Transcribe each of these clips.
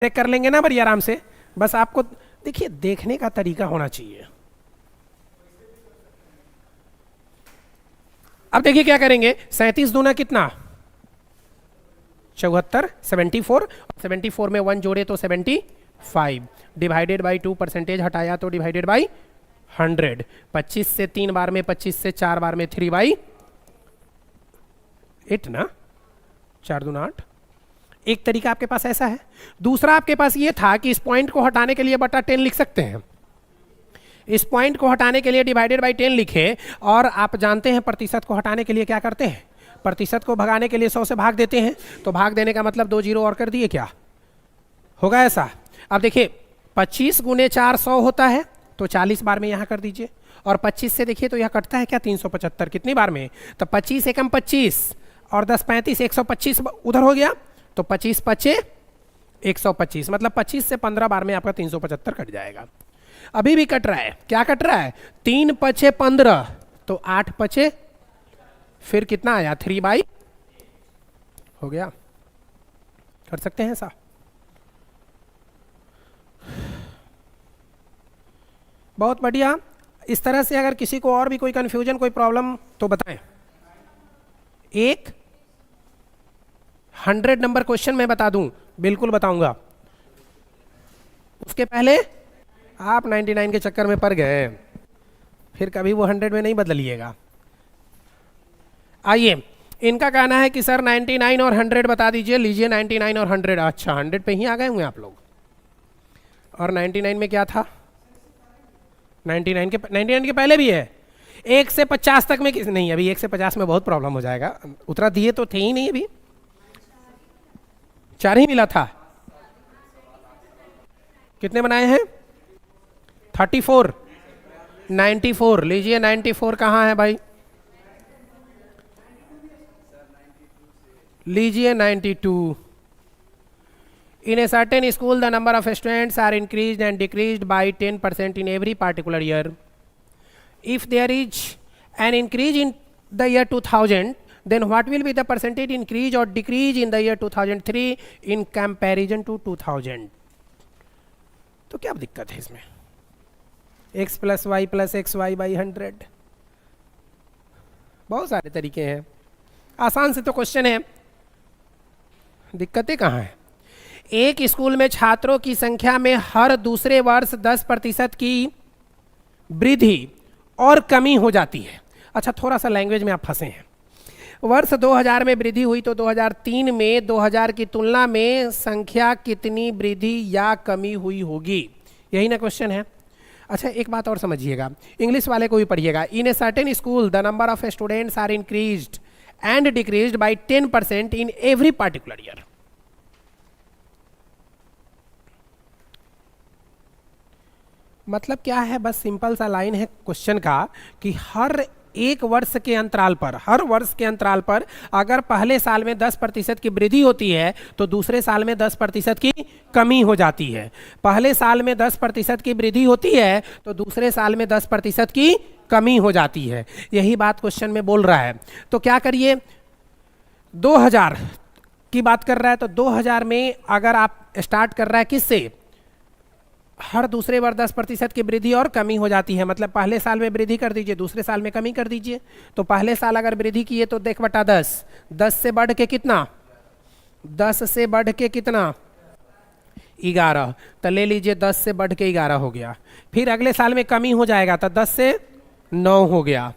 Check कर लेंगे ना बड़ी आराम से। बस आपको देखिए देखने का तरीका होना चाहिए। अब देखिए क्या करेंगे, 37 दूना कितना 74, 74 और 74 में 1 जोड़े तो 75 डिवाइडेड बाई 2 परसेंटेज हटाया तो डिवाइडेड बाई 100। 25 से 3 बार में, 25 से 4 बार में 3/8 ना, 4 दूना 8। एक तरीका आपके पास ऐसा है। दूसरा आपके पास ये था कि इस पॉइंट को हटाने के लिए बटा 10 लिख सकते हैं। इस पॉइंट को हटाने के लिए डिवाइडेड बाई 10 लिखे, और आप जानते हैं प्रतिशत को हटाने के लिए क्या करते हैं, प्रतिशत को भगाने के लिए 100 से भाग देते हैं। तो भाग देने का मतलब 2 जीरो और कर दिए, क्या होगा ऐसा। अब देखिए 25 गुने 4 100 होता है, तो 40 बार में यहां कर दीजिए। और 25 से देखिए तो यह कटता है क्या 375, कितनी बार में, तो 25 एकम 25 और 10 35 125 उधर हो गया, तो 25 पचे 125, मतलब 25 से 15 बार में आपका 375 कट जाएगा। अभी भी कट रहा है, क्या कट रहा है, 3 पचे 15 तो 8 पचे, फिर कितना आया 3/, हो गया। कर सकते हैं ऐसा, बहुत बढ़िया। इस तरह से अगर किसी को और भी कोई कंफ्यूजन, कोई प्रॉब्लम तो बताएं। एक 100 नंबर क्वेश्चन मैं बता दूं, बिल्कुल बताऊंगा। उसके पहले आप 99 के चक्कर में पड़ गए, फिर कभी वो 100 में नहीं बदलिएगा। आइए, इनका कहना है कि सर 99 और 100 बता दीजिए। लीजिए 99 और 100, अच्छा 100 पे ही आ गए होंगे आप लोग। और 99 में क्या था, 99 के पहले भी है। 1 से 50 तक में नहीं, अभी 1 से 50 में बहुत प्रॉब्लम हो जाएगा। उतरा दिए तो थे ही नहीं, अभी 4 ही मिला था। कितने बनाए हैं, 34, 94। लीजिए 94 कहाँ है भाई, लीजिए 92। In a certain school, the number of students are increased and decreased by 10% in every particular year. If there is an increase in the year 2000, then what will be the percentage increase or decrease in the year 2003 in comparison to 2000? तो क्या दिक्कत है इसमें, x plus Y plus X Y by 100, बहुत सारे तरीके हैं। आसान से तो क्वेश्चन है, दिक्कतें कहाँ हैं। एक स्कूल में छात्रों की संख्या में हर दूसरे वर्ष 10% की वृद्धि और कमी हो जाती है। अच्छा, थोड़ा सा लैंग्वेज में आप फंसे हैं। वर्ष 2000 में वृद्धि हुई तो 2003 में 2000 की तुलना में संख्या कितनी वृद्धि या कमी हुई होगी, यही ना क्वेश्चन है। अच्छा, एक बात और समझिएगा, इंग्लिश वाले को भी पढ़िएगा। In a certain school the number of students are increased and decreased by 10% in every particular year. मतलब क्या है, बस सिंपल सा लाइन है क्वेश्चन का कि हर एक वर्ष के अंतराल पर, हर वर्ष के अंतराल पर अगर पहले साल में 10% की वृद्धि होती है तो दूसरे साल में 10% की कमी हो जाती है। पहले साल में 10% की वृद्धि होती है तो दूसरे साल में 10% की कमी हो जाती है। यही बात क्वेश्चन में बोल रहा है। तो क्या करिए, 2000 की बात कर रहा है तो 2000 में अगर आप स्टार्ट कर रहा है किससे, हर दूसरे बार 10% की वृद्धि और कमी हो जाती है। मतलब पहले साल में वृद्धि कर दीजिए, दूसरे साल में कमी कर दीजिए। तो पहले साल अगर वृद्धि की है तो देख बटा 10, 10 से बढ़ के कितना, 10 से बढ़ के कितना 11, तो ले लीजिए 10 से बढ़ के 11 हो गया। फिर अगले साल में कमी हो जाएगा तो 10 से 9 हो गया,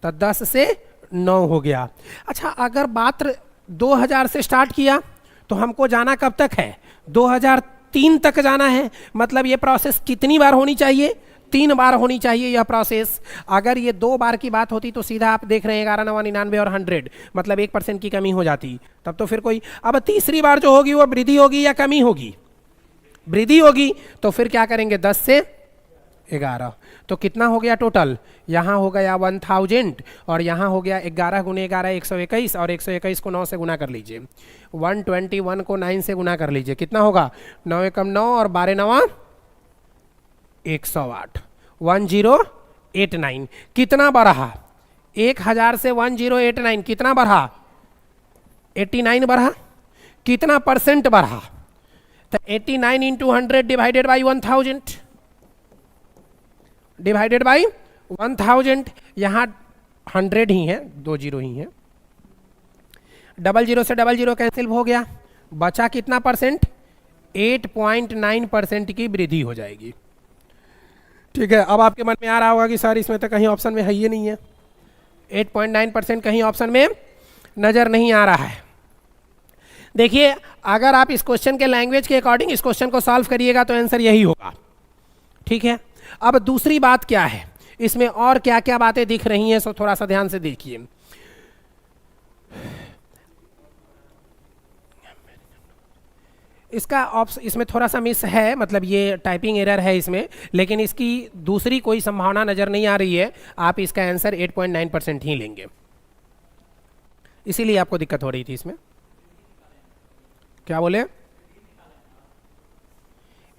तो 10 से 9 हो गया। अच्छा, अगर बात 2000 से स्टार्ट किया तो हमको जाना कब तक है, 2003 तक जाना है। मतलब ये प्रोसेस कितनी बार होनी चाहिए, 3 बार होनी चाहिए यह प्रोसेस। अगर ये 2 बार की बात होती तो सीधा आप देख रहे हैं 11 9 99 और 100, मतलब 1% की कमी हो जाती, तब तो फिर कोई। अब तीसरी बार जो होगी वो वृद्धि होगी या कमी होगी, वृद्धि होगी। तो फिर क्या करेंगे, 10 से 11, तो कितना हो गया टोटल, यहाँ हो गया 1000 और यहाँ हो गया 11 गुने 11 121, और 121 को 9 से गुना कर लीजिए। 121 को 9 से गुना कर लीजिए, कितना होगा, 9 एकम 9 और 12 9 108, 1089। कितना बढ़ा, 1000 से 1089 कितना बढ़ा, 89 बढ़ा। कितना परसेंट बढ़ा, तो 89 into 100 divided by 1000 divided by 1000, यहाँ 100 ही है, 2 जीरो ही है, डबल जीरो से डबल जीरो कैंसिल हो गया, बचा कितना परसेंट? 8.9% की वृद्धि हो जाएगी। ठीक है, अब आपके मन में आ रहा होगा कि सर इसमें तो कहीं ऑप्शन में है ही नहीं है, 8.9% कहीं ऑप्शन में नजर नहीं आ रहा है। देखिए, अगर आप इस क्वेश्चन के लैंग्वेज के अकॉर्डिंग इस क्वेश्चन को सॉल्व करिएगा तो आंसर यही होगा। ठीक है, अब दूसरी बात क्या है, इसमें और क्या क्या बातें दिख रही हैं, सो थोड़ा सा ध्यान से देखिए। इसका ऑप्शन इसमें थोड़ा सा मिस है, मतलब ये टाइपिंग एरर है इसमें, लेकिन इसकी दूसरी कोई संभावना नजर नहीं आ रही है। आप इसका आंसर 8.9% ही लेंगे, इसीलिए आपको दिक्कत हो रही थी इसमें। क्या बोले?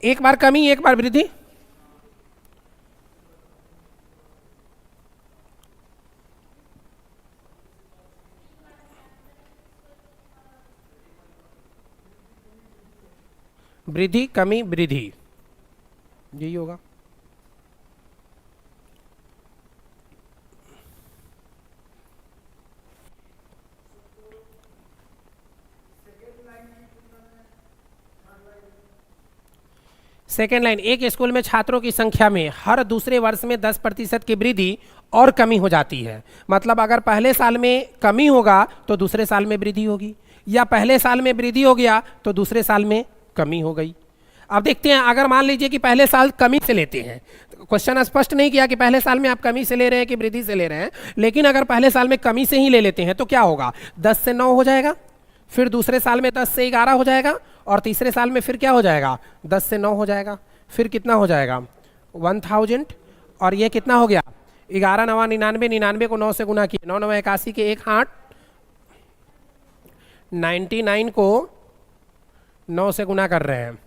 एक बार कमी एक बार वृद्धि? वृद्धि कमी वृद्धि, यही होगा। सेकेंड लाइन, एक स्कूल में छात्रों की संख्या में हर दूसरे वर्ष में 10% की वृद्धि और कमी हो जाती है। मतलब अगर पहले साल में कमी होगा तो दूसरे साल में वृद्धि होगी, या पहले साल में वृद्धि हो गया तो दूसरे साल में कमी हो गई। अब देखते हैं, अगर मान लीजिए कि पहले साल कमी से लेते हैं, क्वेश्चन स्पष्ट नहीं किया कि पहले साल में आप कमी से ले रहे हैं कि वृद्धि से ले रहे हैं, लेकिन अगर पहले साल में कमी से ही ले लेते हैं तो क्या होगा? 10 से 9 हो जाएगा, फिर दूसरे साल में 10 से 11 हो जाएगा, और तीसरे साल में फिर क्या हो जाएगा? 10 से 9 हो जाएगा, फिर कितना हो जाएगा? 1000, और ये कितना हो गया? 11 9 99, 99 को 9 से गुना किए, 9 9 81 के 1 8, 99 को 9 से गुना कर रहे हैं,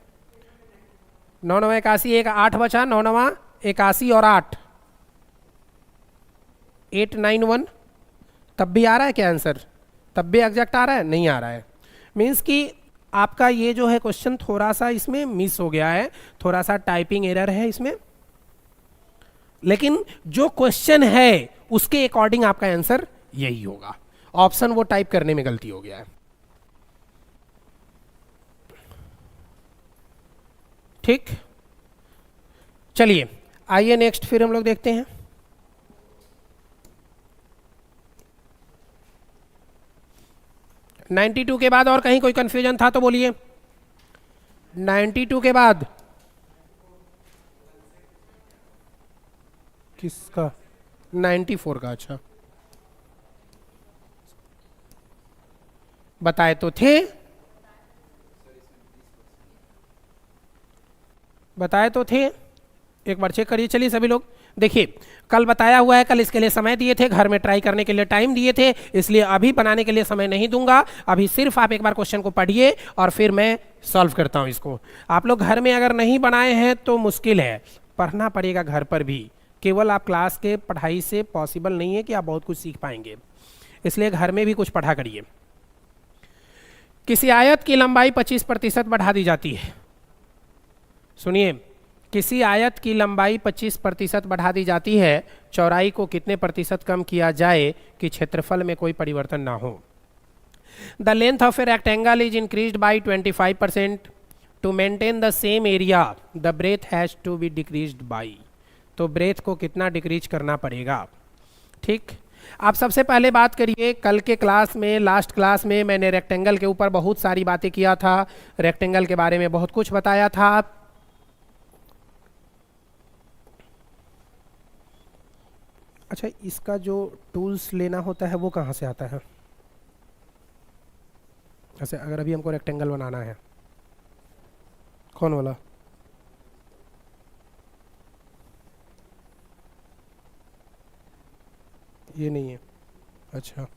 9 9 81, एक 8 बचा, 9 9 81 और 8, 891। तब भी आ रहा है क्या आंसर? तब भी एग्जैक्ट आ रहा है? नहीं आ रहा है। मीन्स कि आपका ये जो है क्वेश्चन थोड़ा सा इसमें मिस हो गया है, थोड़ा सा टाइपिंग एरर है इसमें, लेकिन जो क्वेश्चन है उसके अकॉर्डिंग आपका आंसर यही होगा। ऑप्शन वो टाइप करने में गलती हो गया है। ठीक, चलिए आइए नेक्स्ट फिर हम लोग देखते हैं। नाइन्टी टू के बाद और कहीं कोई कंफ्यूजन था तो बोलिए। 92 के बाद किसका? 94 का। अच्छा, बताए तो थे, बताए तो थे, एक बार चेक करिए। चलिए सभी लोग देखिए, कल बताया हुआ है, कल इसके लिए समय दिए थे, घर में ट्राई करने के लिए टाइम दिए थे, इसलिए अभी बनाने के लिए समय नहीं दूंगा। अभी सिर्फ आप एक बार क्वेश्चन को पढ़िए और फिर मैं सॉल्व करता हूं इसको। आप लोग घर में अगर नहीं बनाए हैं तो मुश्किल है, पढ़ना पड़ेगा घर पर भी। केवल आप क्लास के पढ़ाई से पॉसिबल नहीं है कि आप बहुत कुछ सीख पाएंगे, इसलिए घर में भी कुछ पढ़ा करिए। किसी आयत की लंबाई 25% बढ़ा दी जाती है। सुनिए, किसी आयत की लंबाई 25% बढ़ा दी जाती है, चौड़ाई को कितने प्रतिशत कम किया जाए कि क्षेत्रफल में कोई परिवर्तन ना हो? The length of a rectangle is increased by 25%। To maintain the same area the breadth has to be decreased by. तो ब्रेथ को कितना डिक्रीज करना पड़ेगा? ठीक, आप सबसे पहले बात करिए, कल के क्लास में, लास्ट क्लास में मैंने रेक्टेंगल के ऊपर बहुत सारी बातें किया था, रेक्टेंगल के बारे में बहुत कुछ बताया था। अच्छा, इसका जो टूल्स लेना होता है वो कहाँ से आता है? ऐसे अगर अभी हमको रेक्टेंगल बनाना है, कौन वाला? ये नहीं है? अच्छा,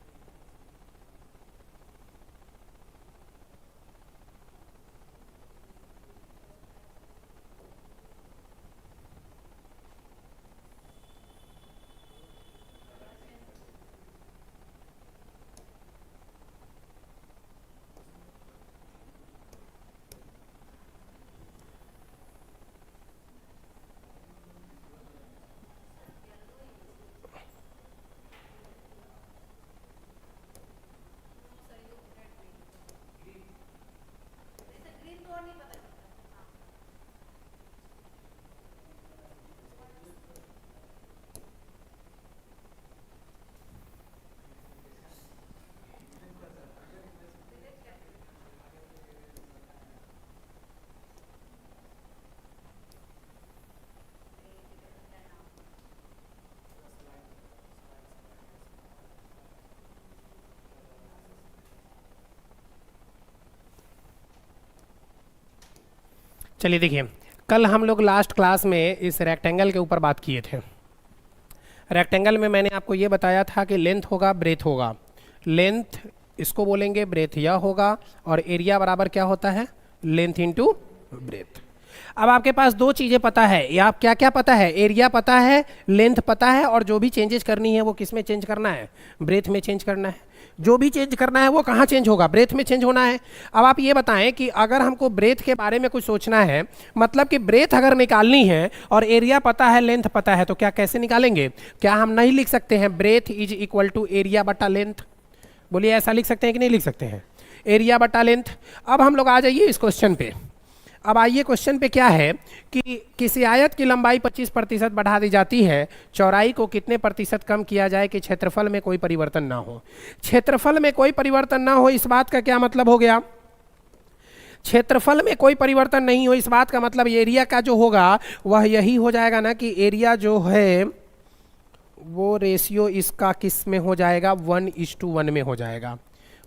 चलिए देखिए, कल हम लोग लास्ट क्लास में इस रेक्टेंगल के ऊपर बात किए थे। रेक्टेंगल में मैंने आपको ये बताया था कि लेंथ होगा ब्रेथ होगा, लेंथ इसको बोलेंगे, ब्रेथ यह होगा, और एरिया बराबर क्या होता है, लेंथ इंटू ब्रेथ। अब आपके पास दो चीज़ें पता है, या आप क्या क्या पता है, एरिया पता है, लेंथ पता है, और जो भी चेंजेस करनी है वो किस में चेंज करना है, ब्रेथ में चेंज करना है। जो भी चेंज करना है वो कहाँ चेंज होगा, ब्रेथ में चेंज होना है। अब आप ये बताएं कि अगर हमको ब्रेथ के बारे में कुछ सोचना है, मतलब कि ब्रेथ अगर निकालनी है और एरिया पता है, लेंथ पता है, तो क्या कैसे निकालेंगे? क्या हम नहीं लिख सकते हैं breadth is equal to area बटा लेंथ? बोलिए, ऐसा लिख सकते हैं कि नहीं लिख सकते हैं, एरिया बटा लेंथ। अब हम लोग आ जाइए इस क्वेश्चन पे। अब आइए क्वेश्चन पे क्या है कि किसी आयत की लंबाई 25% बढ़ा दी जाती है, चौड़ाई को कितने प्रतिशत कम किया जाए कि क्षेत्रफल में कोई परिवर्तन ना हो। क्षेत्रफल में कोई परिवर्तन ना हो, इस बात का क्या मतलब हो गया? क्षेत्रफल में कोई परिवर्तन नहीं हो, इस बात का मतलब एरिया का जो होगा वह यही हो जाएगा ना कि एरिया जो है वो रेशियो इसका किस में हो जाएगा, 1:1 में हो जाएगा,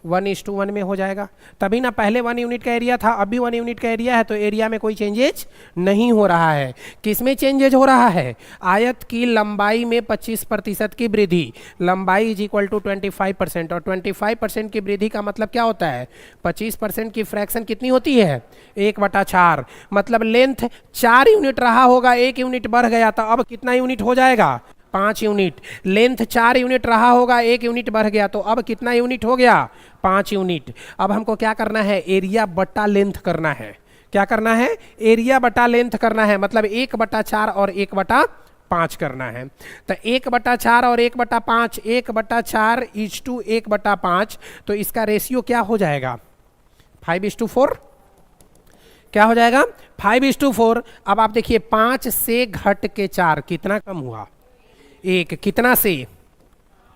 1:1 में हो जाएगा। तभी ना पहले 1 यूनिट का एरिया था, अभी 1 यूनिट का एरिया है, तो एरिया में कोई चेंजेज नहीं हो रहा है। किस में चेंजेज हो रहा है? आयत की लंबाई में 25% की वृद्धि, लंबाई इज इक्वल टू 25%, और 25% की वृद्धि का मतलब क्या होता है, 25% की फ्रैक्शन कितनी होती है, 1/4। मतलब लेंथ 4 यूनिट रहा होगा, 1 यूनिट बढ़ गया, तो अब कितना यूनिट हो जाएगा, 5 यूनिट। लेंथ 4 यूनिट रहा होगा, 1 यूनिट बढ़ गया, तो अब कितना यूनिट हो गया, 5 यूनिट। अब हमको क्या करना है, एरिया बटा लेंथ करना है। क्या करना है, एरिया बटा लेंथ करना है, मतलब 1/4 और 1/5 करना है। तो 1/4 और 1/5, 1/4 इज टू 1/5, तो इसका रेशियो क्या हो जाएगा, 5:4। क्या हो जाएगा, 5:4। अब आप देखिए, 5 से घट के 4 कितना कम हुआ, 1। कितना से,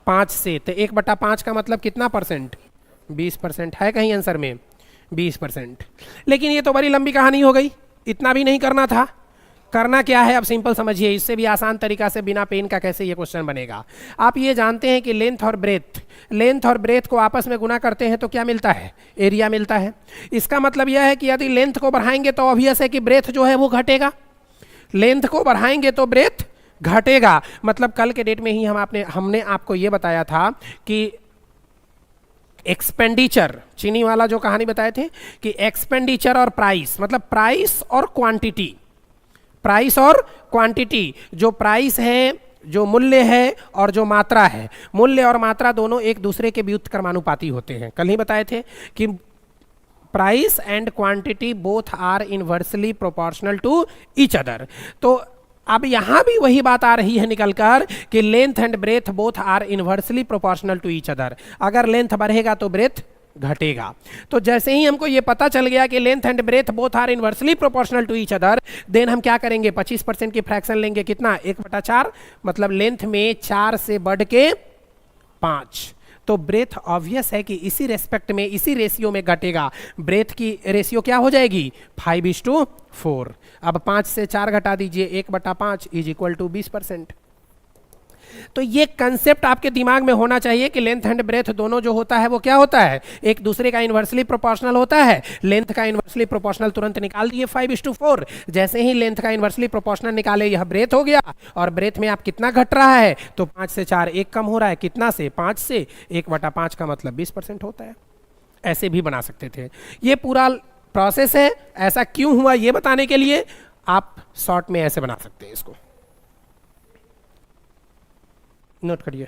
5 से, तो 1/5 का मतलब कितना परसेंट, 20% है कहीं आंसर में, 20%। लेकिन ये तो बड़ी लंबी कहानी हो गई, इतना भी नहीं करना था। करना क्या है, अब सिंपल समझिए, इससे भी आसान तरीका से बिना पेन का कैसे ये क्वेश्चन बनेगा। आप ये जानते हैं कि लेंथ और ब्रेथ को आपस में गुना करते हैं तो क्या मिलता है, एरिया मिलता है। इसका मतलब यह है कि यदि लेंथ को बढ़ाएंगे तो ऑब्वियस है कि ब्रेथ जो है वो घटेगा, लेंथ को बढ़ाएंगे तो ब्रेथ घटेगा। मतलब कल के डेट में ही हमने आपको यह बताया था कि एक्सपेंडिचर, चीनी वाला जो कहानी बताए थे कि एक्सपेंडिचर और प्राइस, मतलब प्राइस और क्वांटिटी, प्राइस और क्वांटिटी, जो प्राइस है, जो मूल्य है, और जो मात्रा है, मूल्य और मात्रा दोनों एक दूसरे के व्युत्क्रमानुपाती होते हैं। कल ही बताए थे कि price and quantity both are inversely proportional to each other. तो अब यहां भी वही बात आ रही है निकलकर कि length and breadth both are inversely proportional to each other. अगर लेंथ बढ़ेगा तो ब्रेथ घटेगा। तो जैसे ही हमको ये पता चल गया कि length and breadth both are inversely proportional to each other, then हम क्या करेंगे, 25% की फ्रैक्शन लेंगे, कितना, 1/4, मतलब लेंथ में 4 से बढ़ के 5। तो ब्रेथ ऑब्वियस है कि इसी रेस्पेक्ट में, इसी रेशियो में घटेगा। ब्रेथ की रेशियो क्या हो जाएगी, 5:4। अब 5 से 4 घटा दीजिए, 1/5 इज इक्वल टू 20%। तो ये कंसेप्ट आपके दिमाग में होना चाहिए कि लेंथ एंड ब्रेथ दोनों जो होता है वो क्या होता है, एक दूसरे का इनवर्सली प्रोपोर्शनल होता है। लेंथ का इनवर्सली प्रोपोर्शनल तुरंत निकाल दिए, 5:4। जैसे ही लेंथ का इनवर्सली प्रोपोर्शनल निकाले, यह ब्रेथ हो गया, और ब्रेथ में आप कितना घट रहा है, तो 5 से 4 1 कम हो रहा है, कितना से, 5 से, 1/5 का मतलब 20% होता है। ऐसे भी बना सकते थे। ये पूरा प्रोसेस है, ऐसा क्यों हुआ ये बताने के लिए आप शॉर्ट में ऐसे बना सकते हैं, इसको नोट करिए।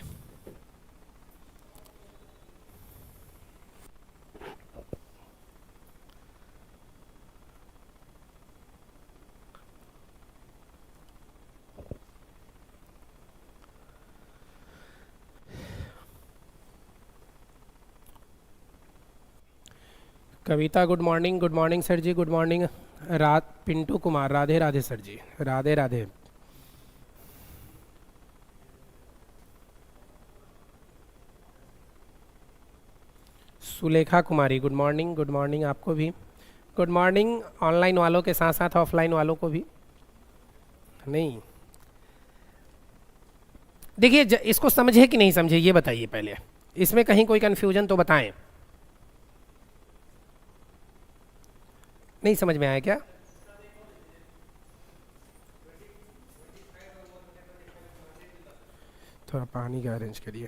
Kavita good morning sir ji, good morning. Pintu Kumar, Radhe Radhe sir ji, Radhe Radhe. Sulekha Kumari, good morning आपको भी, गुड मॉर्निंग ऑनलाइन वालों के साथ साथ ऑफलाइन वालों को भी। नहीं, देखिए इसको समझे कि नहीं समझे ये बताइए पहले, इसमें कहीं कोई कंफ्यूजन तो बताएं। नहीं समझ में आया क्या? थोड़ा पानी का अरेंज करिए।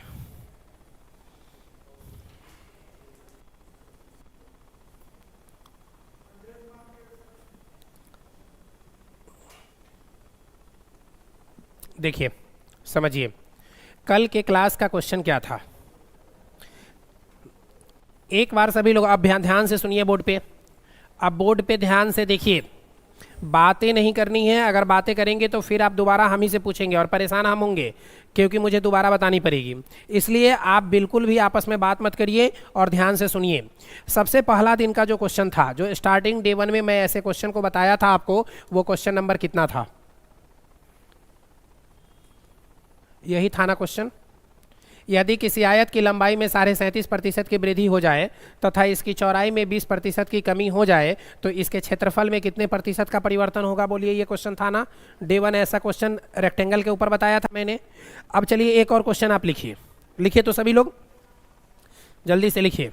देखिए समझिए, कल के क्लास का क्वेश्चन क्या था। एक बार सभी लोग अब ध्यान से सुनिए बोर्ड पे। अब बोर्ड पे ध्यान से देखिए, बातें नहीं करनी है। अगर बातें करेंगे तो फिर आप दोबारा हम ही से पूछेंगे और परेशान हम होंगे, क्योंकि मुझे दोबारा बतानी पड़ेगी। इसलिए आप बिल्कुल भी आपस में बात मत करिए और ध्यान से सुनिए। सबसे पहला दिन का जो क्वेश्चन था, जो स्टार्टिंग डे 1 में मैं ऐसे क्वेश्चन को बताया था आपको, वो क्वेश्चन नंबर कितना था? यही था ना क्वेश्चन। यदि किसी आयत की लंबाई में 37.5% की वृद्धि हो जाए तथा इसकी चौड़ाई में 20% की कमी हो जाए तो इसके क्षेत्रफल में कितने प्रतिशत का परिवर्तन होगा? बोलिए, ये क्वेश्चन था ना डे 1। ऐसा क्वेश्चन रेक्टेंगल के ऊपर बताया था मैंने। अब चलिए एक और क्वेश्चन आप लिखिए। लिखिए तो सभी लोग जल्दी से लिखिए।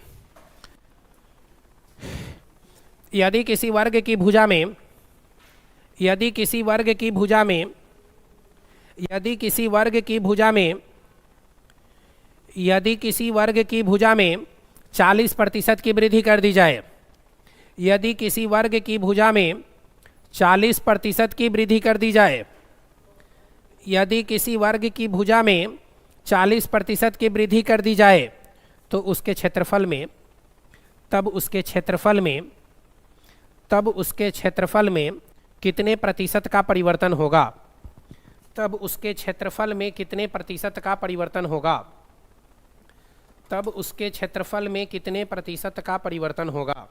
यदि किसी वर्ग की भुजा में यदि किसी वर्ग की भुजा में यदि किसी वर्ग की भुजा में यदि किसी वर्ग की भुजा में 40% की वृद्धि कर दी जाए, यदि किसी वर्ग की भुजा में 40% की वृद्धि कर दी जाए, यदि किसी वर्ग की भुजा में 40% की वृद्धि कर दी जाए तो उसके क्षेत्रफल में तब उसके क्षेत्रफल में कितने प्रतिशत का परिवर्तन होगा? तब उसके क्षेत्रफल में कितने प्रतिशत का परिवर्तन होगा? तब उसके क्षेत्रफल में कितने प्रतिशत का परिवर्तन होगा?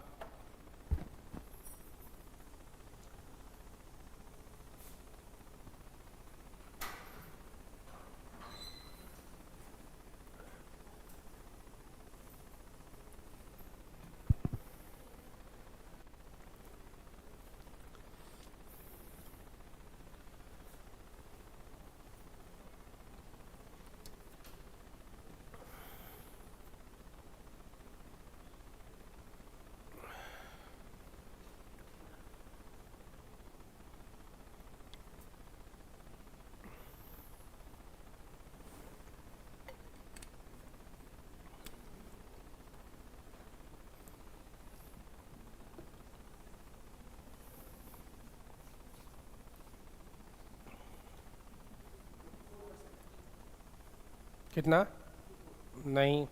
कितना? नहीं,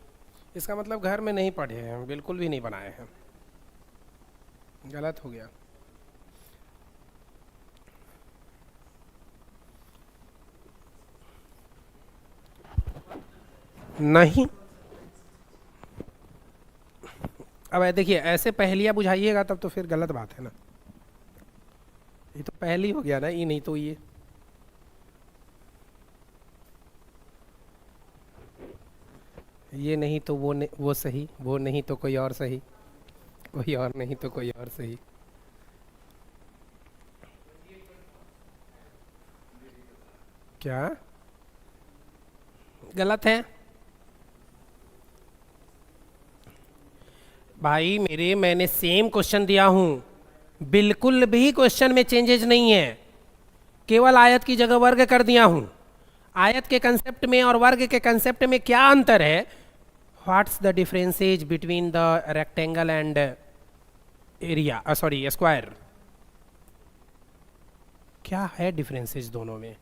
इसका मतलब घर में नहीं पढ़े हैं, बिल्कुल भी नहीं बनाए हैं। गलत हो गया। नहीं, अब देखिए ऐसे पहेलियाँ बुझाइएगा तब तो फिर गलत बात है ना। ये तो पहली हो गया ना, ये नहीं तो ये नहीं तो वो सही, वो नहीं तो कोई और सही, कोई और नहीं तो कोई और सही। क्या गलत है भाई? मैंने सेम क्वेश्चन दिया हूं, बिल्कुल भी क्वेश्चन में चेंजेज नहीं है, केवल आयत की जगह वर्ग कर दिया हूं। आयत के कंसेप्ट में और वर्ग के कंसेप्ट में क्या अंतर है? What's the differences between the rectangle and area, sorry square? क्या है डिफरेंसेज दोनों में?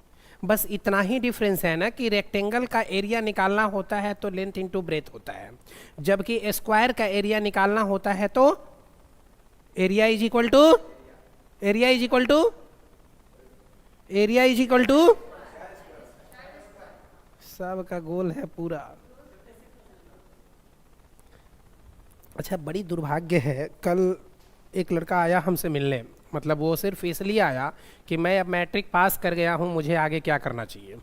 बस इतना ही डिफरेंस है ना कि रेक्टेंगल का एरिया निकालना होता है तो लेंथ इनटू ब्रेथ होता है, जबकि स्क्वायर का एरिया निकालना होता है तो एरिया इज इक्वल टू सब का गोल है पूरा। अच्छा, बड़ी दुर्भाग्य है, कल एक लड़का आया हमसे मिलने, मतलब वो सिर्फ इसलिए आया कि मैं अब मैट्रिक पास कर गया हूँ, मुझे आगे क्या करना चाहिए,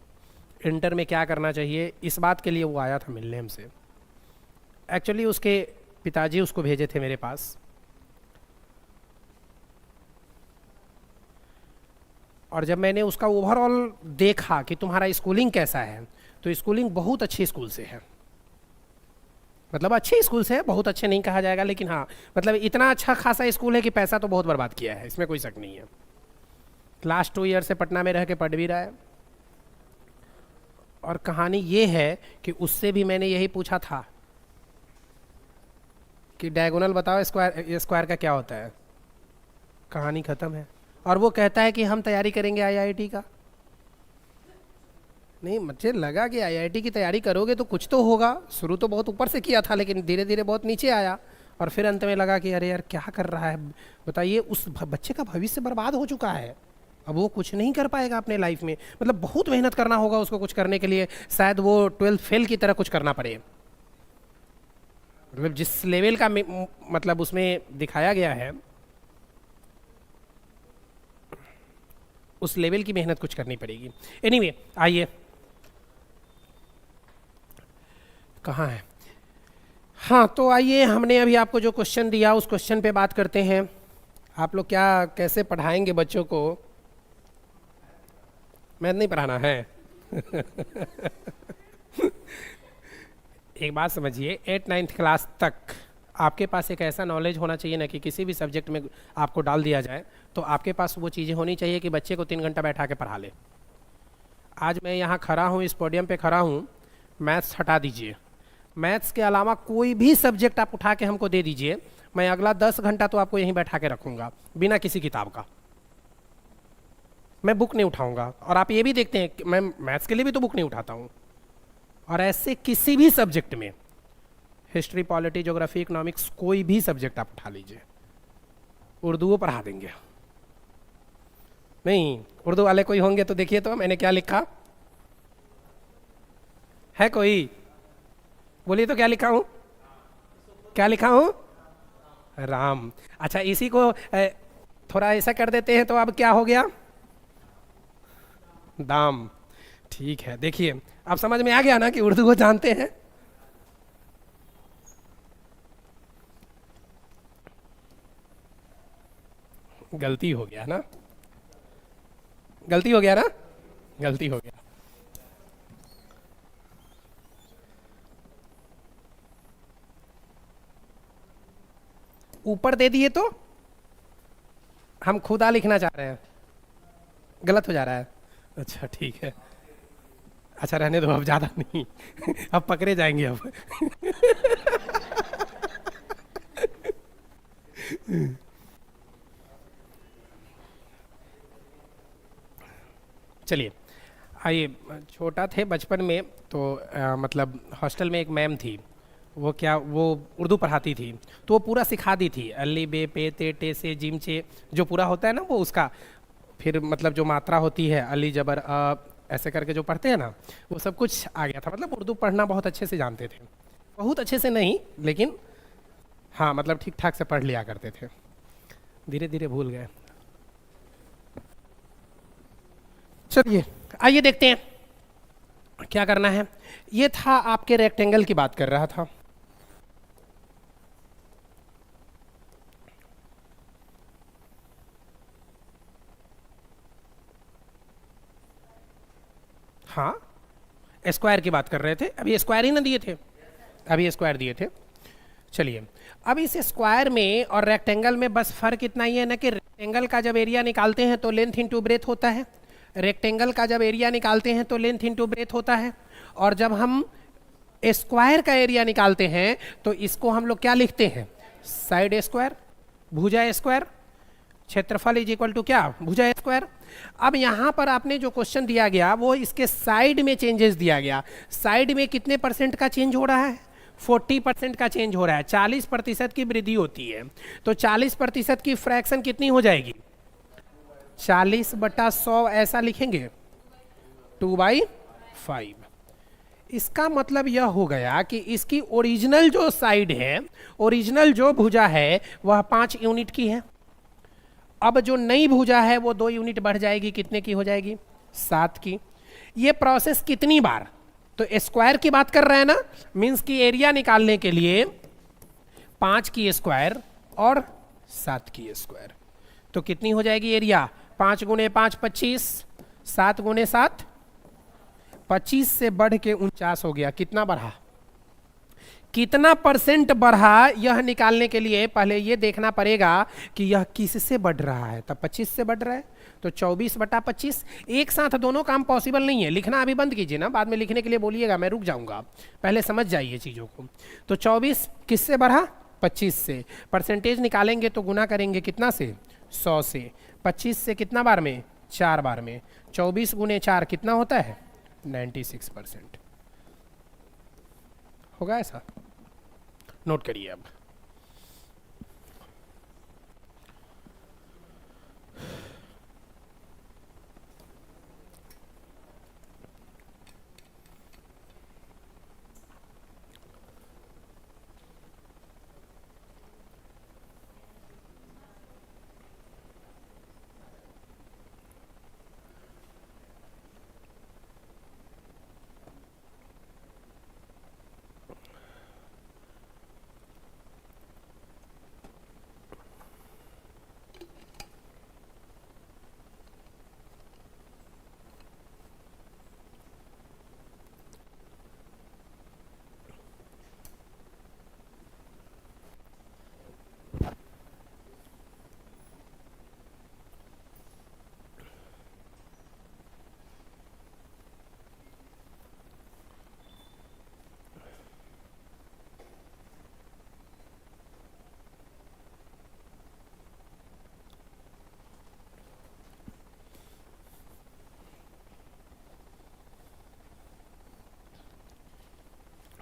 इंटर में क्या करना चाहिए, इस बात के लिए वो आया था मिलने हमसे। एक्चुअली उसके पिताजी उसको भेजे थे मेरे पास, और जब मैंने उसका ओवरऑल देखा कि तुम्हारा स्कूलिंग कैसा है, तो स्कूलिंग बहुत अच्छी स्कूल से है। मतलब अच्छे स्कूल से है, बहुत अच्छे नहीं कहा जाएगा, लेकिन हाँ मतलब इतना अच्छा खासा स्कूल है कि पैसा तो बहुत बर्बाद किया है, इसमें कोई शक नहीं है। लास्ट 2 ईयर से पटना में रह के पढ़ भी रहा है, और कहानी ये है कि उससे भी मैंने यही पूछा था कि डायगोनल बताओ स्क्वायर, स्क्वायर का क्या होता है। कहानी खत्म है। और वो कहता है कि हम तैयारी करेंगे आईआईटी का। नहीं, मुझे लगा कि आईआईटी की तैयारी करोगे तो कुछ तो होगा। शुरू तो बहुत ऊपर से किया था, लेकिन धीरे धीरे बहुत नीचे आया, और फिर अंत में लगा कि अरे यार क्या कर रहा है। बताइए, उस बच्चे का भविष्य बर्बाद हो चुका है। अब वो कुछ नहीं कर पाएगा अपने लाइफ में। मतलब बहुत मेहनत करना होगा उसको कुछ करने के लिए। शायद वो 12th फेल की तरह कुछ करना पड़े। मतलब जिस लेवल का मतलब उसमें दिखाया गया है, उस लेवल की मेहनत कुछ करनी पड़ेगी। एनीवे, आइए, कहाँ है? हाँ, तो आइए, हमने अभी आपको जो क्वेश्चन दिया उस क्वेश्चन पे बात करते हैं। आप लोग क्या कैसे पढ़ाएंगे बच्चों को? मैथ नहीं पढ़ाना है। एक बात समझिए, 8th-9th क्लास तक आपके पास एक ऐसा नॉलेज होना चाहिए ना कि किसी भी सब्जेक्ट में आपको डाल दिया जाए तो आपके पास वो चीज़ें होनी चाहिए कि बच्चे को 3 घंटा बैठा के पढ़ा ले। आज मैं यहाँ खड़ा हूँ, इस पोडियम पे खड़ा हूँ, मैथ्स हटा दीजिए, मैथ्स के अलावा कोई भी सब्जेक्ट आप उठा के हमको दे दीजिए, मैं अगला 10 घंटा तो आपको यहीं बैठा के रखूँगा बिना किसी किताब का। मैं बुक नहीं उठाऊँगा। और आप ये भी देखते हैं कि मैं मैथ्स के लिए भी तो बुक नहीं उठाता हूँ। और ऐसे किसी भी सब्जेक्ट में, हिस्ट्री, पॉलिटी, ज्योग्राफी, इकोनॉमिक्स, कोई भी सब्जेक्ट आप उठा लीजिए, उर्दू वो पढ़ा देंगे। नहीं, उर्दू वाले कोई होंगे तो देखिए तो मैंने क्या लिखा है। कोई बोलिए तो क्या लिखा हूं? क्या लिखा हूं? राम। अच्छा, इसी को थोड़ा ऐसा कर देते हैं तो अब क्या हो गया? दाम। ठीक है, देखिए अब समझ में आ गया ना कि उर्दू को जानते हैं। गलती हो गया ना, गलती हो गया ना, गलती हो गया। ऊपर दे दिए तो हम खुदा लिखना चाह रहे हैं, गलत हो जा रहा है। अच्छा ठीक है, अच्छा रहने दो, अब ज्यादा नहीं। अब पकड़े जाएंगे अब। चलिए, आइए, छोटा थे बचपन में तो मतलब हॉस्टल में एक मैम थी, वो उर्दू पढ़ाती थी, तो वो पूरा सिखा दी थी, अली बे पे ते टे से जिम चे, जो पूरा होता है ना वो उसका, फिर मतलब जो मात्रा होती है अली जबर ऐसे करके जो पढ़ते हैं ना, वो सब कुछ आ गया था। मतलब उर्दू पढ़ना बहुत अच्छे से जानते थे, बहुत अच्छे से नहीं लेकिन हाँ मतलब ठीक ठाक से पढ़ लिया करते थे। धीरे धीरे भूल गए। चलिए आइए देखते हैं क्या करना है। ये था आपके रेक्टेंगल की बात कर रहा था। हाँ, स्क्वायर की बात कर रहे थे, अभी स्क्वायर ही ना दिए थे, अभी स्क्वायर दिए थे। चलिए, अब इस स्क्वायर में और रेक्टेंगल में बस फर्क इतना ही है ना कि रेक्टेंगल का जब एरिया निकालते हैं तो लेंथ इंटू ब्रेथ होता है, रेक्टेंगल का जब एरिया निकालते हैं तो लेंथ इंटू ब्रेथ होता है, और जब हम स्क्वायर का एरिया निकालते हैं तो इसको हम लोग क्या लिखते हैं? साइड स्क्वायर, भुजा स्क्वायर, क्षेत्रफल इज इक्वल टू क्या? भुजा स्क्वायर। अब यहाँ पर आपने जो क्वेश्चन दिया गया वो इसके साइड में चेंजेस दिया गया। साइड में कितने परसेंट का चेंज हो रहा है? 40% का चेंज हो रहा है। 40% की वृद्धि होती है, तो 40% की फ्रैक्शन कितनी हो जाएगी? 40/100 ऐसा लिखेंगे, 2/5। इसका मतलब यह हो गया कि इसकी ओरिजिनल जो साइड है, ओरिजिनल जो भुजा है वह 5 यूनिट की है। अब जो नई भुजा है वो 2 यूनिट बढ़ जाएगी, कितने की हो जाएगी? 7 की। ये प्रोसेस कितनी बार? तो स्क्वायर की बात कर रहे हैं ना, मीन्स की एरिया निकालने के लिए 5 की स्क्वायर और 7 की स्क्वायर, तो कितनी हो जाएगी एरिया? 5 × 5 25, 7 × 7 25 से बढ़ के 49 हो गया। कितना बढ़ा? कितना परसेंट बढ़ा, यह निकालने के लिए पहले ये देखना पड़ेगा कि यह किससे बढ़ रहा है। तब 25 से बढ़ रहा है तो 24/25। एक साथ दोनों काम पॉसिबल नहीं है। लिखना अभी बंद कीजिए ना, बाद में लिखने के लिए बोलिएगा, मैं रुक जाऊंगा। पहले समझ जाइए चीज़ों को। तो 24 किससे बढ़ा? 25 से। परसेंटेज निकालेंगे तो गुना करेंगे कितना से? 100 से। 25 से कितना बार में? 4 बार में। 24 गुने 4 कितना होता है? 96%। होगा ऐसा? नोट करिए अब।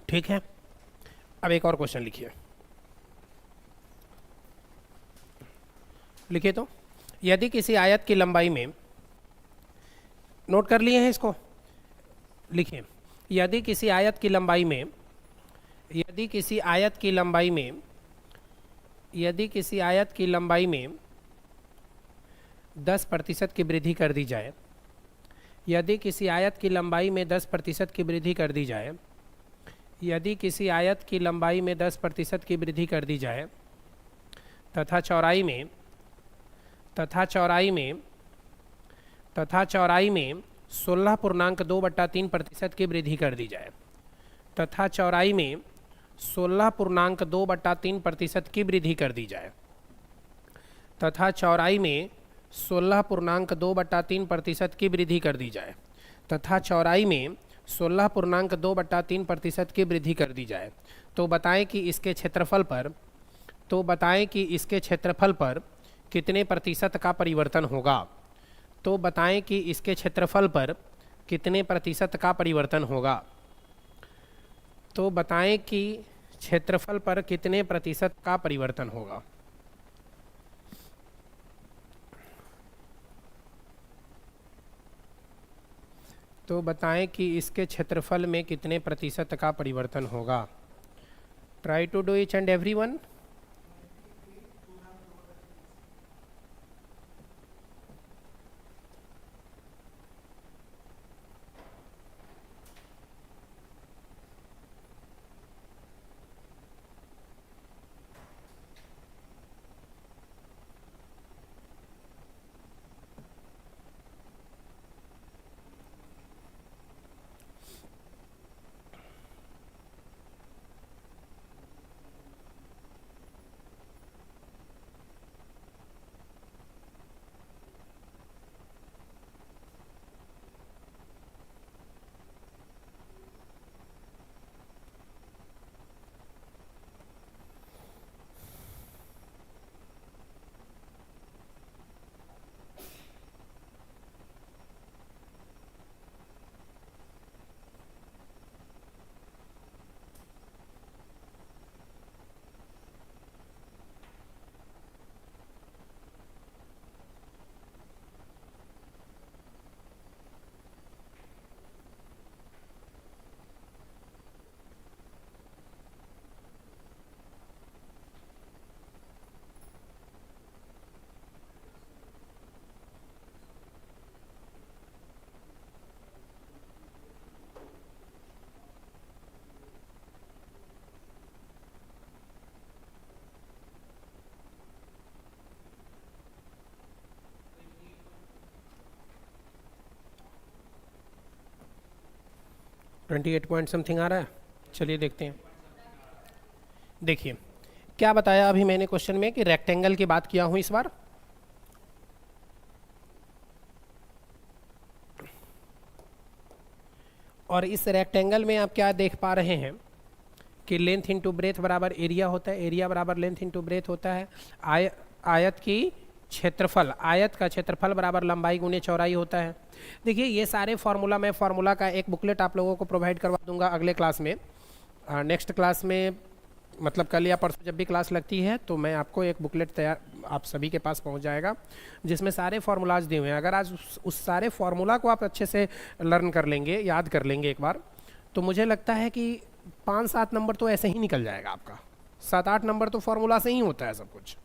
ठीक है, अब एक और क्वेश्चन लिखिए। लिखिए तो, यदि किसी आयत की लंबाई में, नोट कर लिए हैं इसको? लिखिए, यदि किसी आयत की लंबाई में, यदि किसी आयत की लंबाई में, यदि किसी आयत की लंबाई में 10% की वृद्धि कर दी जाए, यदि किसी आयत की लंबाई में 10% की वृद्धि कर दी जाए, यदि किसी आयत की लंबाई में 10% की वृद्धि कर दी जाए तथा चौड़ाई में, तथा चौड़ाई में, तथा चौड़ाई में 16.2/3% की वृद्धि कर दी जाए, तथा चौड़ाई में 16.2/3% की वृद्धि कर दी जाए, तथा चौड़ाई में 16.2/3% की वृद्धि कर दी जाए, तथा चौड़ाई में 16.2/3% की वृद्धि कर दी जाए, तो बताएं कि इसके क्षेत्रफल पर, तो बताएं कि इसके क्षेत्रफल पर कितने प्रतिशत का परिवर्तन होगा। तो बताएं कि इसके क्षेत्रफल पर कितने प्रतिशत का परिवर्तन होगा। तो बताएं कि क्षेत्रफल पर कितने प्रतिशत का परिवर्तन होगा। तो बताएं कि इसके क्षेत्रफल में कितने प्रतिशत का परिवर्तन होगा। Try to do each and every one. Twenty eight point something आ रहा है। चलिए देखते हैं। देखिए क्या बताया अभी मैंने क्वेश्चन में कि रेक्टेंगल की बात किया हूं इस बार। और इस रेक्टेंगल में आप क्या देख पा रहे हैं कि लेंथ इंटू ब्रेथ बराबर एरिया होता है, एरिया बराबर लेंथ इंटू ब्रेथ होता है। आयत की क्षेत्रफल, आयत का क्षेत्रफल बराबर लंबाई गुने चौड़ाई होता है। देखिए ये सारे फार्मूला, मैं फार्मूला का एक बुकलेट आप लोगों को प्रोवाइड करवा दूंगा अगले क्लास में। नेक्स्ट क्लास में मतलब कल या परसों जब भी क्लास लगती है तो मैं आपको एक बुकलेट तैयार आप सभी के पास पहुंच जाएगा जिसमें सारे फार्मूलाज दिए हुए हैं। अगर आज उस सारे फार्मूला को आप अच्छे से लर्न कर लेंगे, याद कर लेंगे एक बार, तो मुझे लगता है कि 5-7 नंबर तो ऐसे ही निकल जाएगा आपका। 7-8 नंबर तो फार्मूला से ही होता है सब कुछ।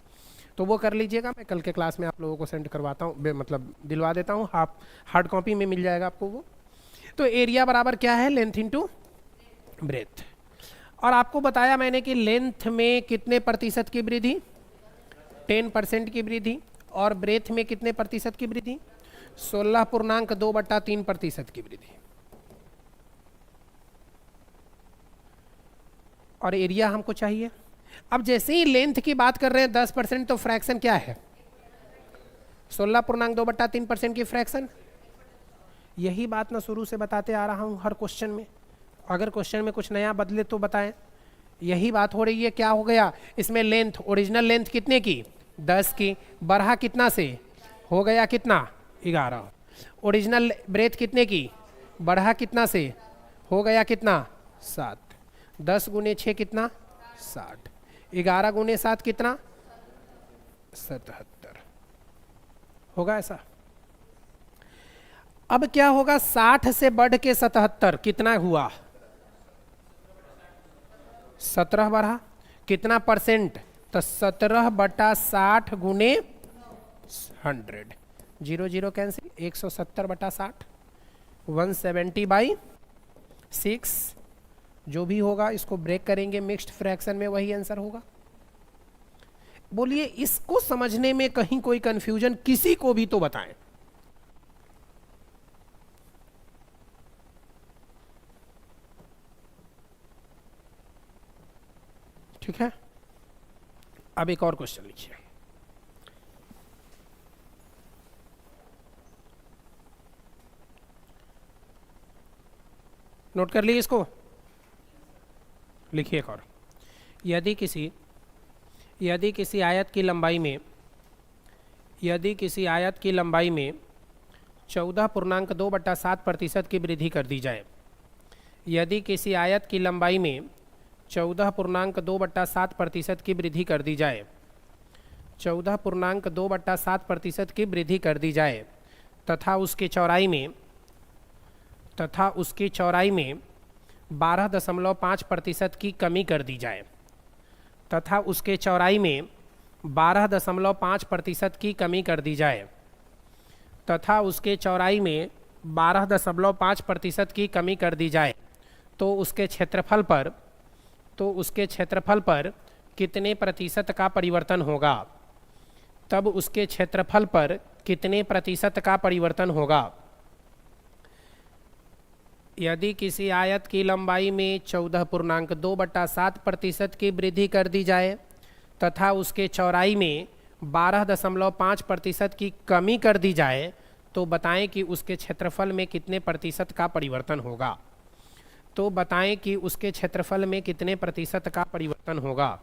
तो वो कर लीजिएगा, मैं कल के क्लास में आप लोगों को सेंड करवाता हूँ, मतलब दिलवा देता हूँ, हार्ड कॉपी में मिल जाएगा आपको वो। तो एरिया बराबर क्या है, लेंथ इंटू ब्रेथ। और आपको बताया मैंने कि लेंथ में कितने प्रतिशत की वृद्धि, 10% की वृद्धि, और ब्रेथ में कितने प्रतिशत की वृद्धि, 16.2/3% की वृद्धि। और एरिया हमको चाहिए। अब जैसे ही लेंथ की बात कर रहे हैं 10%, तो फ्रैक्शन क्या है, 16.2/3% की फ्रैक्शन। यही बात मैं शुरू से बताते आ रहा हूं हर क्वेश्चन में, अगर क्वेश्चन में कुछ नया बदले तो बताएं। यही बात हो रही है। क्या हो गया इसमें, लेंथ, ओरिजिनल लेंथ कितने की, 10 की, बढ़ा कितना से, हो गया कितना, 11। ओरिजिनल ब्रेथ कितने की, बढ़ा कितना से, हो गया कितना, 7। 10 गुने 6 कितना, 60। 11 गुने 7 कितना, 77 होगा ऐसा। अब क्या होगा, 60 से बढ़ के 77 कितना हुआ, 17 बढ़ा, कितना परसेंट, तो 17/60 गुने 100, 0 0 कैंसिल, 170/60, 170/6। जो भी होगा इसको ब्रेक करेंगे मिक्स्ड फ्रैक्शन में, वही आंसर होगा। बोलिए इसको समझने में कहीं कोई कंफ्यूजन किसी को भी तो बताएं। ठीक है, अब एक और क्वेश्चन लिखिए। नोट कर लिए इसको, लिखिए एक और। यदि किसी आयत की लंबाई में, यदि किसी आयत की लंबाई में 14.2/7% की वृद्धि कर दी जाए, यदि किसी आयत की लंबाई में 14.2/7% की वृद्धि कर दी जाए, 14.2/7% की वृद्धि कर दी जाए, तथा उसकी चौड़ाई में 12.5% की कमी कर दी जाए, तथा उसके चौड़ाई में 12.5% की कमी कर दी जाए, तथा उसके चौड़ाई में 12.5% की कमी कर दी जाए, तो उसके क्षेत्रफल पर कितने प्रतिशत का परिवर्तन होगा। तब उसके क्षेत्रफल पर कितने प्रतिशत का परिवर्तन होगा। यदि किसी आयत की लंबाई में 14.2/7% की वृद्धि कर दी जाए तथा उसके चौड़ाई में 12.5% की कमी कर दी जाए, तो बताएं कि उसके क्षेत्रफल में कितने प्रतिशत का परिवर्तन होगा। तो बताएं कि उसके क्षेत्रफल में कितने प्रतिशत का परिवर्तन होगा।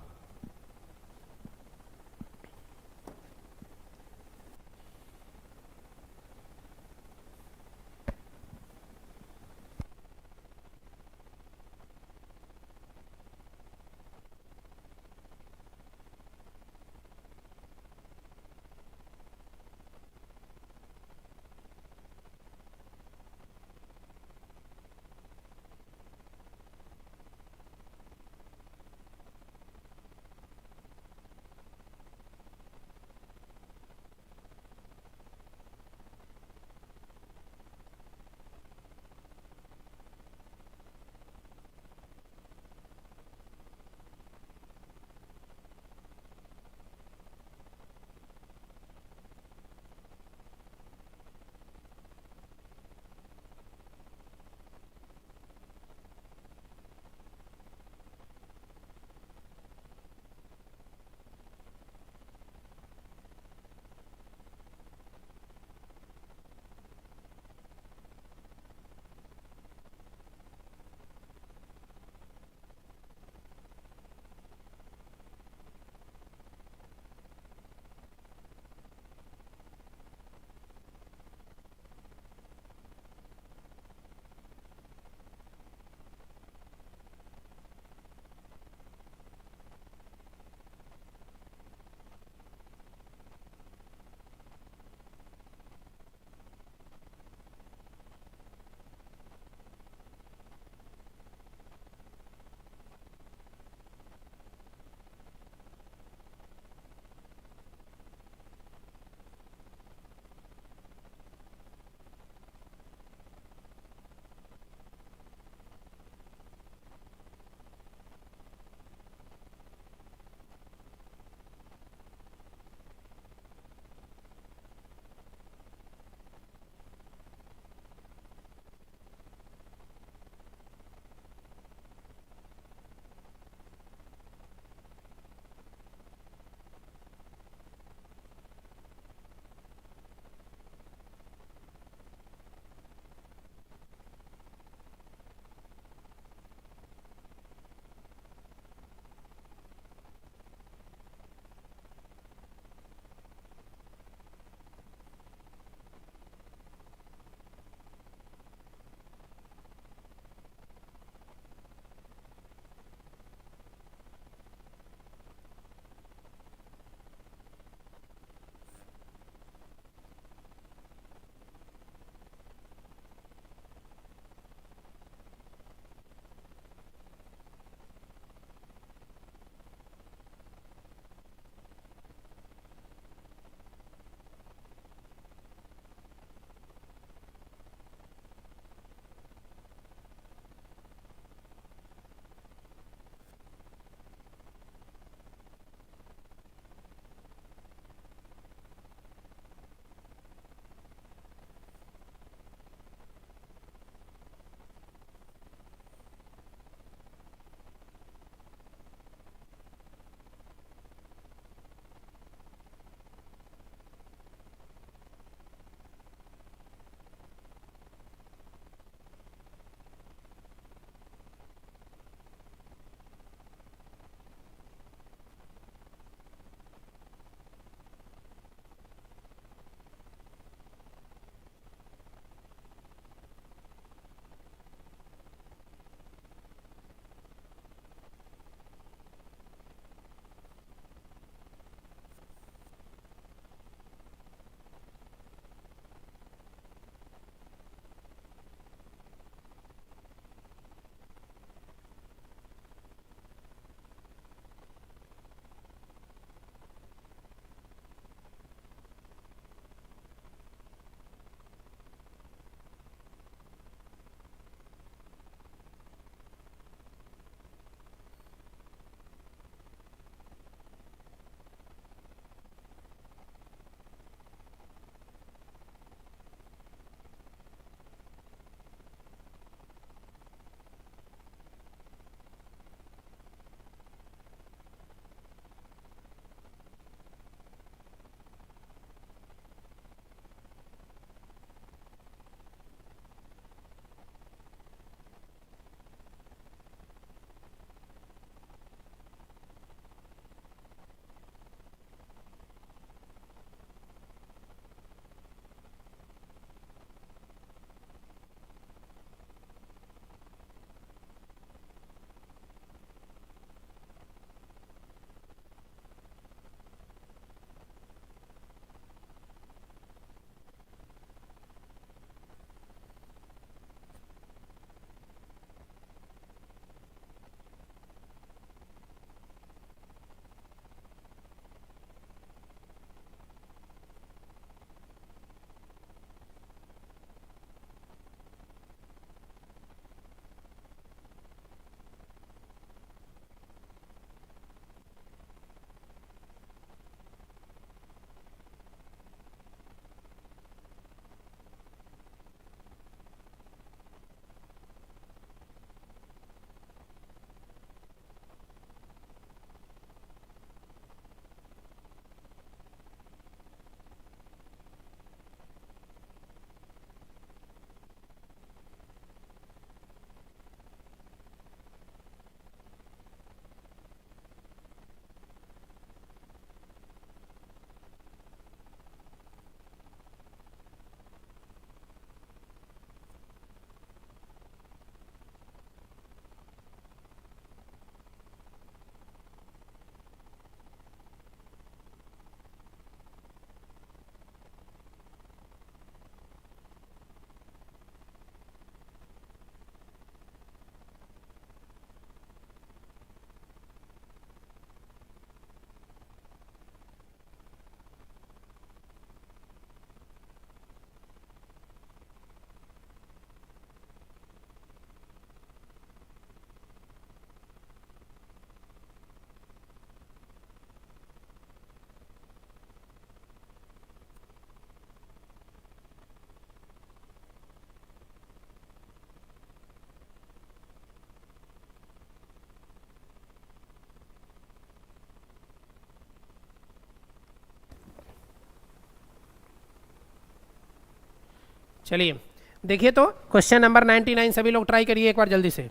चलिए देखिए, तो क्वेश्चन नंबर 99 सभी लोग ट्राई करिए एक बार जल्दी से।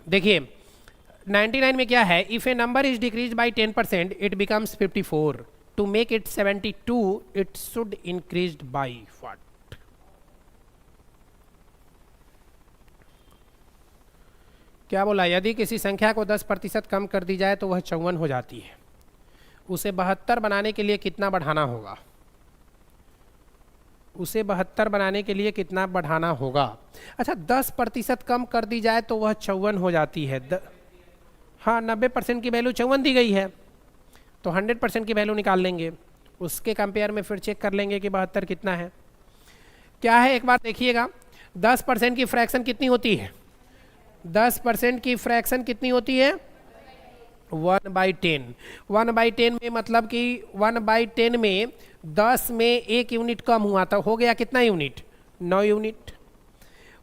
देखिए 99 में क्या है, if a number is decrease by 10% it becomes 54, to make it 72 it should increase by what. क्या बोला, यदि किसी संख्या को 10% कम कर दी जाए तो वह 54 हो जाती है, उसे 72 बनाने के लिए कितना बढ़ाना होगा, उसे 72 बनाने के लिए कितना बढ़ाना होगा। अच्छा 10% कम कर दी जाए तो वह 54 हो जाती है। हाँ 90% की वैल्यू 54 दी गई है, तो 100% की वैल्यू निकाल लेंगे, उसके कंपेयर में फिर चेक कर लेंगे कि 72 कितना है। क्या है एक बार देखिएगा, 10% की फ्रैक्शन कितनी होती है, 10% की फ्रैक्शन कितनी होती है 1/10। 1/10 में मतलब कि 1/10 में 10 में 1 यूनिट कम हुआ तो हो गया कितना यूनिट, 9 यूनिट।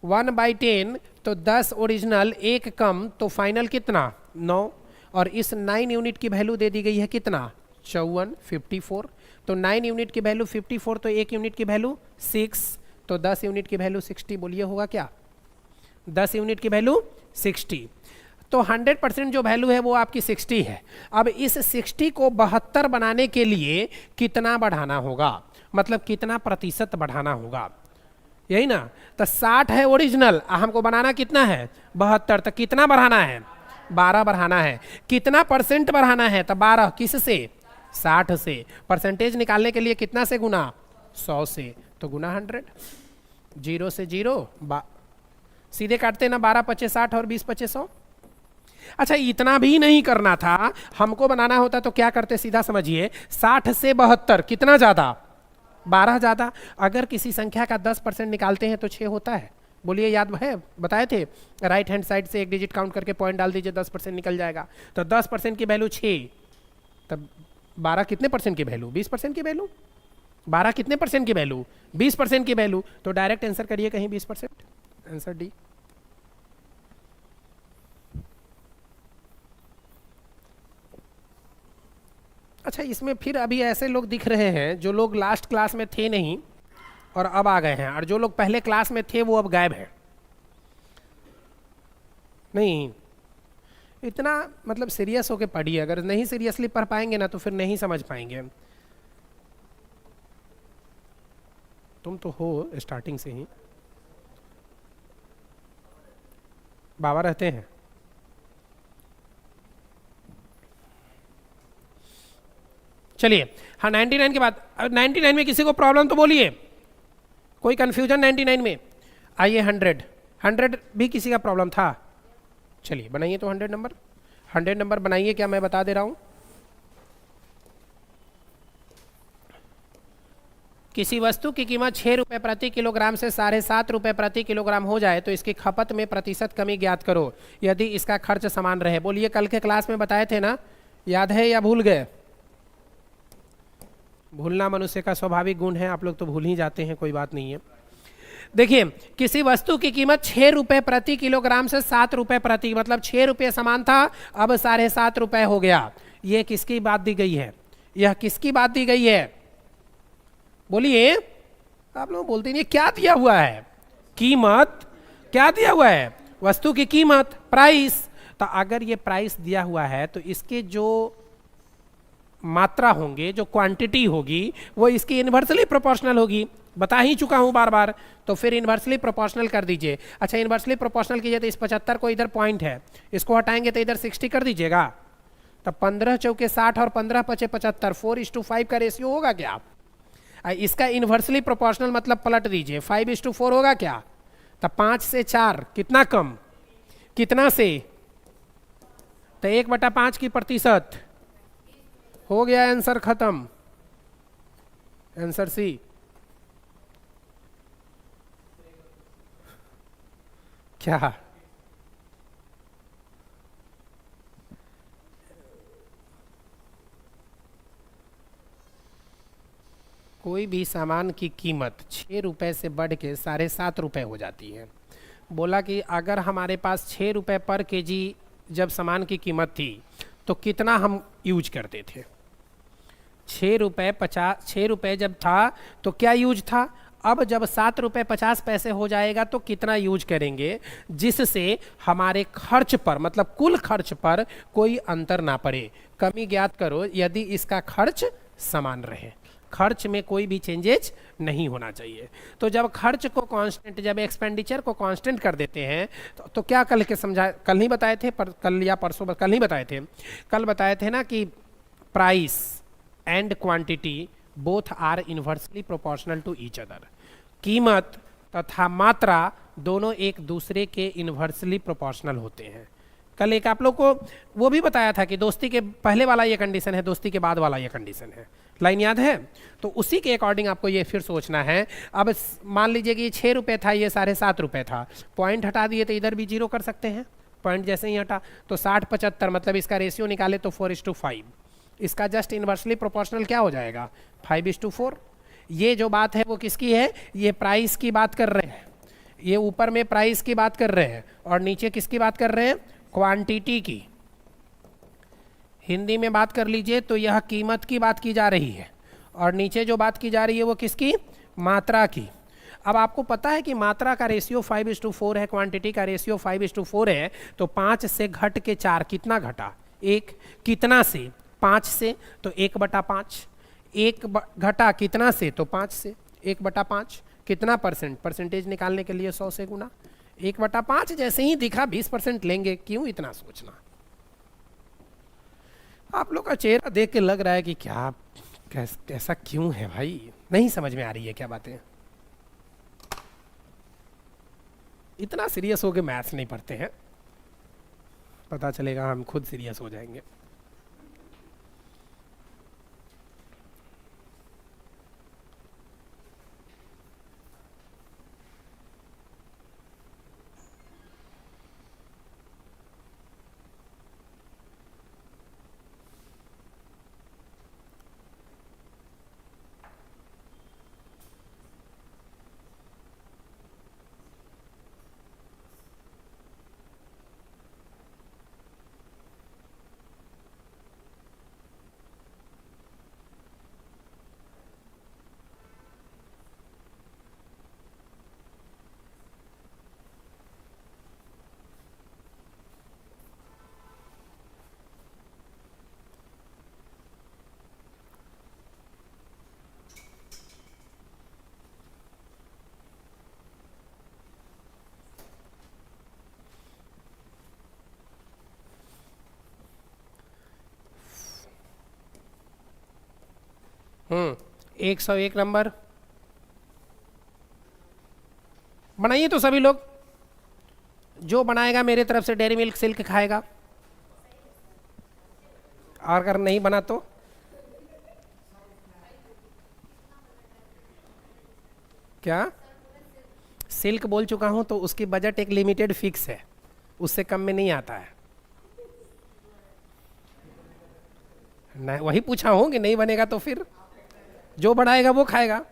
1/10 तो 10 ओरिजिनल, 1 कम तो फाइनल कितना 9, और इस 9 यूनिट की वैल्यू दे दी गई है कितना 54, 54। तो 9 यूनिट की वैल्यू 54, तो 1 यूनिट की वैल्यू 6, तो 10 यूनिट की वैल्यू 60। बोलिए होगा क्या, 10 यूनिट की वैल्यू 60। तो 100% जो वैल्यू है वो आपकी 60 है। अब इस 60 को 72 बनाने के लिए कितना बढ़ाना होगा, मतलब कितना प्रतिशत बढ़ाना होगा, यही ना। तो 60 है ओरिजिनल, हमको बनाना कितना है 72, तो कितना बढ़ाना है 12 बढ़ाना है। कितना परसेंट बढ़ाना है, तो 12 किस से 60 से। परसेंटेज निकालने के लिए कितना से गुना 100 से, तो गुना 100, 0 से 0 सीधे काटते ना, 12 25 60 और 20 25 100। अच्छा इतना भी नहीं करना था, हमको बनाना होता तो क्या करते, सीधा समझिए, 60 से 72 कितना ज्यादा 12 ज्यादा। अगर किसी संख्या का 10% निकालते हैं तो 6 होता है। बोलिए याद है, बताए थे, राइट हैंड साइड से एक डिजिट काउंट करके पॉइंट डाल दीजिए, 10% निकल जाएगा। तो 10% की वैल्यू 6, तब 12 कितने परसेंट की वैल्यू 20% की वैल्यू, 12 कितने परसेंट की वैल्यू 20% की वैल्यू। तो डायरेक्ट आंसर करिए कहीं 20%, आंसर डी। अच्छा इसमें फिर अभी ऐसे लोग दिख रहे हैं जो लोग लास्ट क्लास में थे नहीं और अब आ गए हैं, और जो लोग पहले क्लास में थे वो अब गायब हैं। नहीं इतना मतलब सीरियस होके पढ़िए, अगर नहीं सीरियसली पढ़ पाएंगे ना तो फिर नहीं समझ पाएंगे। तुम तो हो स्टार्टिंग से ही, बाबा रहते हैं। चलिए हाँ 99 के बाद, 99 में किसी को प्रॉब्लम तो बोलिए, कोई कंफ्यूजन 99 में। आइए 100, 100 भी किसी का प्रॉब्लम था। चलिए बनाइए तो 100 नंबर, 100 नंबर बनाइए, क्या मैं बता दे रहा हूं। किसी वस्तु की कीमत 6 रुपये प्रति किलोग्राम से 7.5 रुपये प्रति किलोग्राम हो जाए तो इसकी खपत में प्रतिशत कमी ज्ञात करो यदि इसका खर्च समान रहे। बोलिए कल के क्लास में बताए थे ना, याद है या भूल गए। भूलना मनुष्य का स्वाभाविक गुण है, आप लोग तो भूल ही जाते हैं, कोई बात नहीं है। देखिए किसी वस्तु की कीमत 6 रुपये प्रति किलोग्राम से 7 रुपये प्रति, मतलब 6 रुपये समान था, अब 7.5 रुपये हो गया। ये किसकी बात दी गई है, यह किसकी बात दी गई है, बोलिए। आप लोग बोलते नहीं, क्या दिया हुआ है, कीमत। क्या दिया हुआ है, वस्तु की कीमत, प्राइस। तो अगर ये प्राइस दिया हुआ है तो इसके जो मात्रा होंगे, जो क्वांटिटी होगी, वो इसकी इन्वर्सली प्रोपोर्शनल होगी, बता ही चुका हूं बार बार। तो फिर इन्वर्सली प्रोपोर्शनल कर दीजिए। अच्छा इन्वर्सली प्रोपोर्शनल कीजिए तो इस 75 को इधर पॉइंट है, इसको हटाएंगे तो इधर 60 कर दीजिएगा। तब 15 चौके 60 और 15 पचे 75, 4:5 का रेशियो होगा क्या। इसका इन्वर्सली प्रोपोर्शनल मतलब पलट दीजिए, 5:4 होगा क्या। तब 5 से 4 कितना कम, कितना से, तो 1/5 की प्रतिशत हो गया। आंसर खत्म, आंसर सी। क्या कोई भी सामान की कीमत 6 रुपए से बढ़ के 7.5 रुपये हो जाती है। बोला कि अगर हमारे पास 6 रुपये पर केजी जब सामान की कीमत थी तो कितना हम यूज करते थे। 6 रुपये जब था तो क्या यूज था, अब जब 7 रुपये 50 पैसे हो जाएगा तो कितना यूज करेंगे जिससे हमारे खर्च पर, मतलब कुल खर्च पर कोई अंतर ना पड़े। कमी ज्ञात करो यदि इसका खर्च समान रहे, खर्च में कोई भी चेंजेज नहीं होना चाहिए। तो जब खर्च को कांस्टेंट, जब एक्सपेंडिचर को कांस्टेंट कर देते हैं तो क्या कल के समझा, कल नहीं बताए थे, कल या परसों, कल नहीं बताए थे, कल बताए थे ना कि price and quantity both are inversely proportional to each other. कीमत तथा मात्रा दोनों एक दूसरे के इन्वर्सली प्रोपोर्शनल होते हैं। कल एक आप लोग को वो भी बताया था कि दोस्ती के पहले वाला ये कंडीशन है, दोस्ती के बाद वाला ये कंडीशन है। लाइन याद है? तो उसी के अकॉर्डिंग आपको ये फिर सोचना है। अब मान लीजिए कि ये 6 रुपये था, ये 7.5 रुपये था, पॉइंट हटा दिए तो इधर भी जीरो कर सकते हैं, पॉइंट जैसे ही हटा तो 60-75, मतलब इसका रेशियो निकाले तो 4:5। इसका जस्ट इन्वर्सली प्रोपोर्शनल क्या हो जाएगा? 5:4। ये जो बात है वो किसकी है? ये प्राइस की बात कर रहे हैं, ये ऊपर में प्राइस की बात कर रहे हैं और नीचे किसकी बात कर रहे हैं? क्वांटिटी की। हिंदी में बात कर लीजिए तो यह कीमत की बात की जा रही है और नीचे जो बात की जा रही है वो किसकी? मात्रा की। अब आपको पता है कि मात्रा का रेशियो 5:4 है, क्वांटिटी का रेशियो 5:4 है, तो 5 से घट के 4 कितना घटा? 1। कितना से? 5 से, तो 1/5। 1 घटा कितना से? तो 5 से। 1/5 कितना परसेंट? परसेंटेज निकालने के लिए 100 से गुना। 1/5 जैसे ही दिखा 20% लेंगे, क्यों इतना सोचना? आप लोग का चेहरा देख के लग रहा है कि क्या कैसा क्यों है भाई, नहीं समझ में आ रही है क्या बातें। इतना सीरियस होके मैथ्स नहीं पढ़ते हैं, पता चलेगा हम खुद सीरियस हो जाएंगे। हम्म, 101 नंबर बनाइए तो सभी लोग। जो बनाएगा मेरे तरफ से डेयरी मिल्क सिल्क खाएगा, और अगर नहीं बना तो क्या? सिल्क बोल चुका हूं तो उसकी बजट एक लिमिटेड फिक्स है, उससे कम में नहीं आता है। नहीं, वही पूछा हूं कि नहीं बनेगा तो फिर जो बनाएगा वो खाएगा।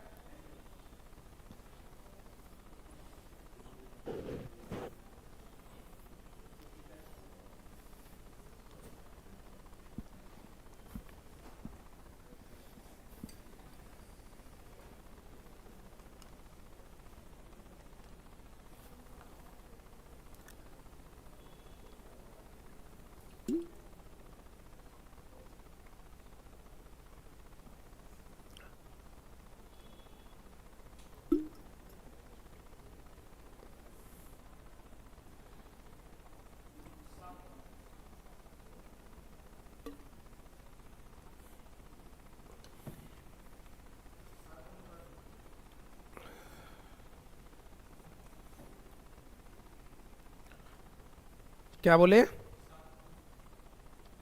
क्या बोले?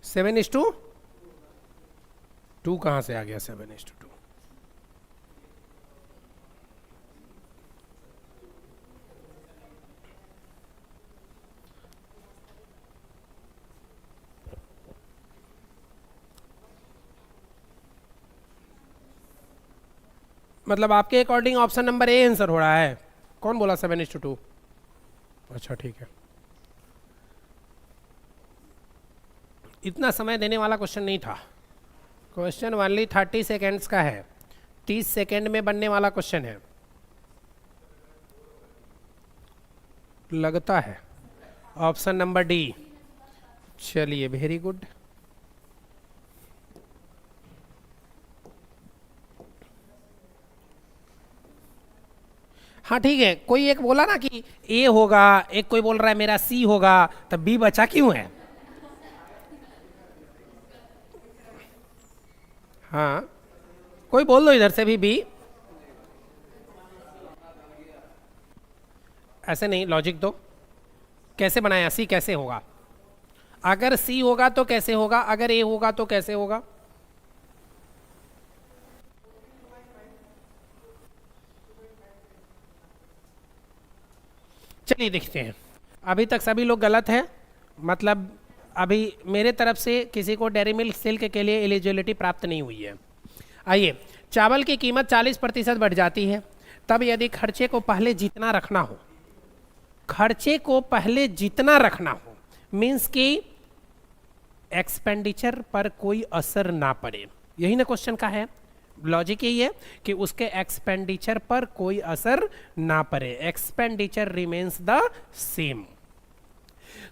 7:2 कहाँ से आ गया? 7:2 मतलब आपके according option number A answer हो रहा है। कौन बोला 7:2? अच्छा ठीक है, इतना समय देने वाला क्वेश्चन नहीं था। क्वेश्चन ओनली 30 सेकेंड्स का है, 30 सेकेंड में बनने वाला क्वेश्चन है। लगता है ऑप्शन नंबर डी। चलिए, वेरी गुड। हाँ ठीक है, कोई एक बोला ना कि ए होगा, एक कोई बोल रहा है मेरा सी होगा, तब बी बचा क्यों है? हाँ, कोई बोल दो इधर से भी बी। ऐसे नहीं, लॉजिक दो। कैसे बनाया, सी कैसे होगा? अगर सी होगा तो कैसे होगा, अगर ए होगा तो कैसे होगा? चलिए देखते हैं। अभी तक सभी लोग गलत हैं, मतलब अभी मेरे तरफ से किसी को डेयरी मिल्क सिल्क के लिए एलिजिबिलिटी प्राप्त नहीं हुई है। आइए, चावल की कीमत 40% बढ़ जाती है, तब यदि खर्चे को पहले जितना रखना हो, खर्चे को पहले जितना रखना हो, मीन्स कि एक्सपेंडिचर पर कोई असर ना पड़े, यही ना क्वेश्चन का है। लॉजिक यही है कि उसके एक्सपेंडिचर पर कोई असर ना पड़े, एक्सपेंडिचर रिमेन्स द सेम।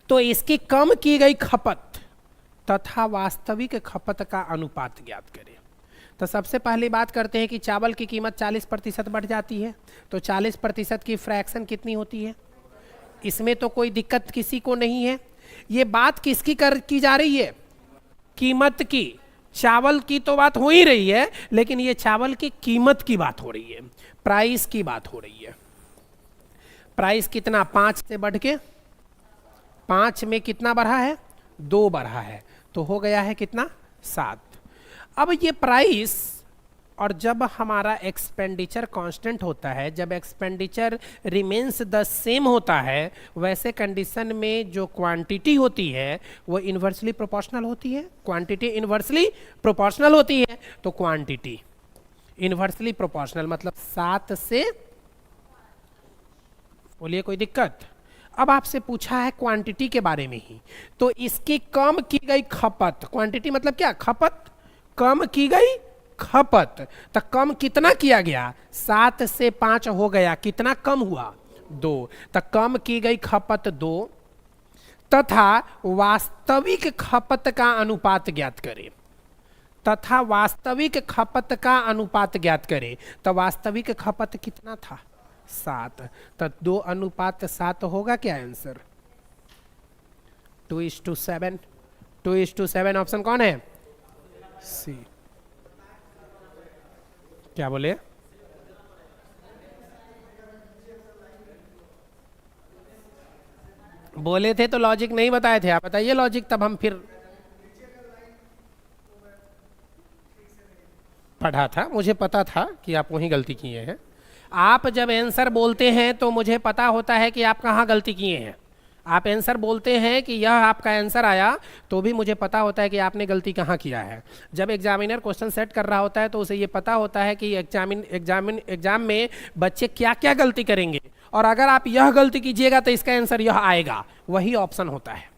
तो इसकी कम की गई खपत तथा वास्तविक खपत का अनुपात ज्ञात करें। तो सबसे पहली बात करते हैं कि चावल की कीमत 40% बढ़ जाती है, तो 40% की फ्रैक्शन कितनी होती है? इसमें तो कोई दिक्कत किसी को नहीं है। ये बात किसकी की जा रही है? कीमत की। चावल की तो बात हो ही रही है, लेकिन ये चावल की कीमत की बात हो रही है, प्राइस की बात हो रही है। प्राइस कितना, 5 से बढ़ के 5 में कितना बढ़ा है? 2 बढ़ा है, तो हो गया है कितना? 7। अब ये प्राइस, और जब हमारा एक्सपेंडिचर कांस्टेंट होता है, जब एक्सपेंडिचर रिमेन्स द सेम होता है, वैसे कंडीशन में जो क्वांटिटी होती है वो इन्वर्सली प्रोपोर्शनल होती है। क्वांटिटी इन्वर्सली प्रोपोर्शनल होती है, तो क्वांटिटी इन्वर्सली प्रोपोर्शनल मतलब 7 से, बोलिए कोई दिक्कत? अब आपसे पूछा है क्वांटिटी के बारे में ही, तो इसकी कम की गई खपत, क्वांटिटी मतलब क्या? खपत। कम की गई खपत, तो कम कितना किया गया? 7 से 5 हो गया, कितना कम हुआ? 2। तो कम की गई खपत 2 तथा वास्तविक खपत का अनुपात ज्ञात करें, तथा वास्तविक खपत का अनुपात ज्ञात करें। तो वास्तविक खपत कितना था? 7। तो 2:7 होगा क्या आंसर? 2:7। 2:7 ऑप्शन कौन है? सी। क्या बोले? बोले थे तो लॉजिक नहीं बताए थे, आप बताइए लॉजिक, तब हम फिर। पढ़ा था, मुझे पता था कि आप वहीं गलती किए हैं। आप जब आंसर बोलते हैं तो मुझे पता होता है कि आप कहाँ गलती किए हैं। आप आंसर बोलते हैं कि यह आपका आंसर आया, तो भी मुझे पता होता है कि आपने गलती कहाँ किया है। जब एग्जामिनर क्वेश्चन सेट कर रहा होता है तो उसे ये पता होता है कि एग्जाम में बच्चे क्या क्या गलती करेंगे, और अगर आप यह गलती कीजिएगा तो इसका आंसर यह आएगा, वही ऑप्शन होता है।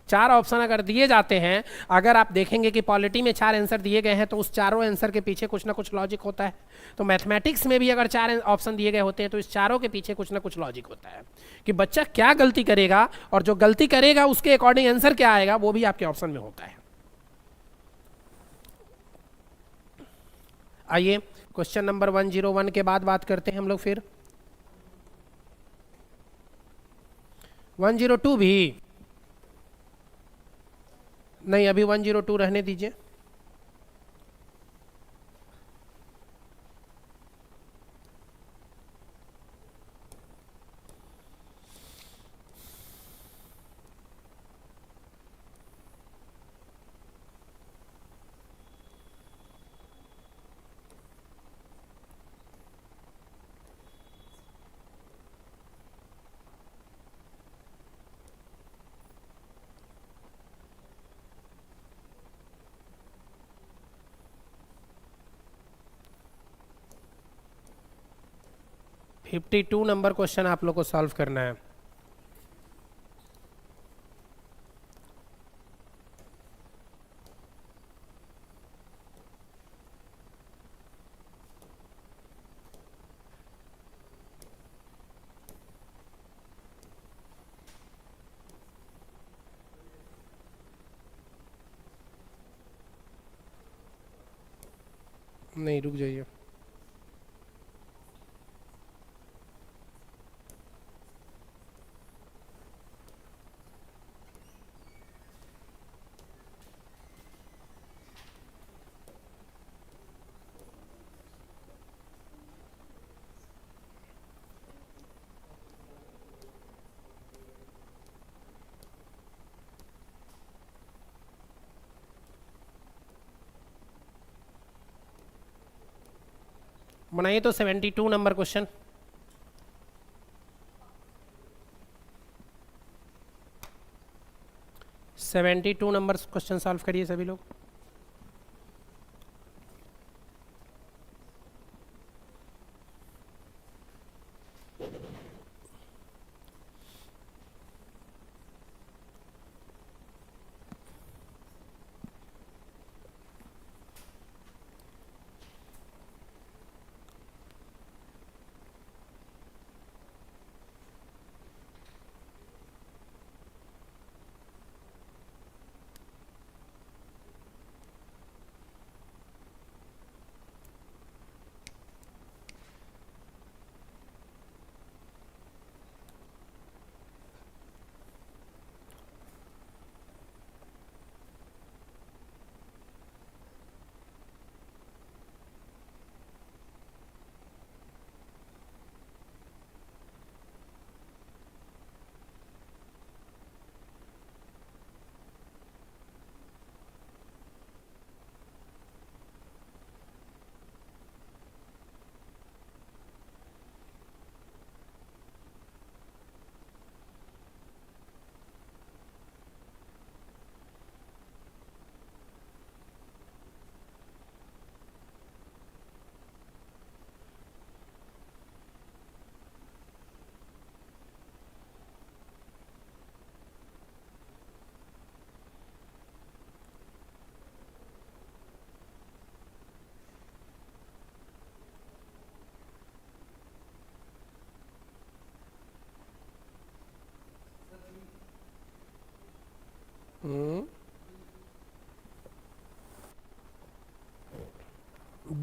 4 ऑप्शन अगर दिए जाते हैं, अगर आप देखेंगे कि पॉलिटी में 4 आंसर दिए गए हैं, तो उस चारों आंसर के पीछे कुछ ना कुछ लॉजिक होता है। तो मैथमेटिक्स में भी अगर 4 ऑप्शन दिए गए होते हैं, तो इस चारों के पीछे कुछ ना कुछ लॉजिक होता है कि बच्चा क्या गलती करेगा, और जो गलती करेगा उसके अकॉर्डिंग आंसर क्या आएगा, वो भी आपके ऑप्शन में होता है। आइए, क्वेश्चन नंबर 101 के बाद बात करते हैं हम लोग फिर 102 भी नहीं, अभी 102 रहने दीजिए। फिफ्टी 52 नंबर क्वेश्चन आप लोग को सॉल्व करना है। नहीं, रुक जाइए। बनाइए तो 72 number question. 72 number question solve करिए सभी लोग।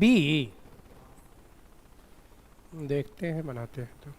बी, देखते हैं बनाते हैं तो।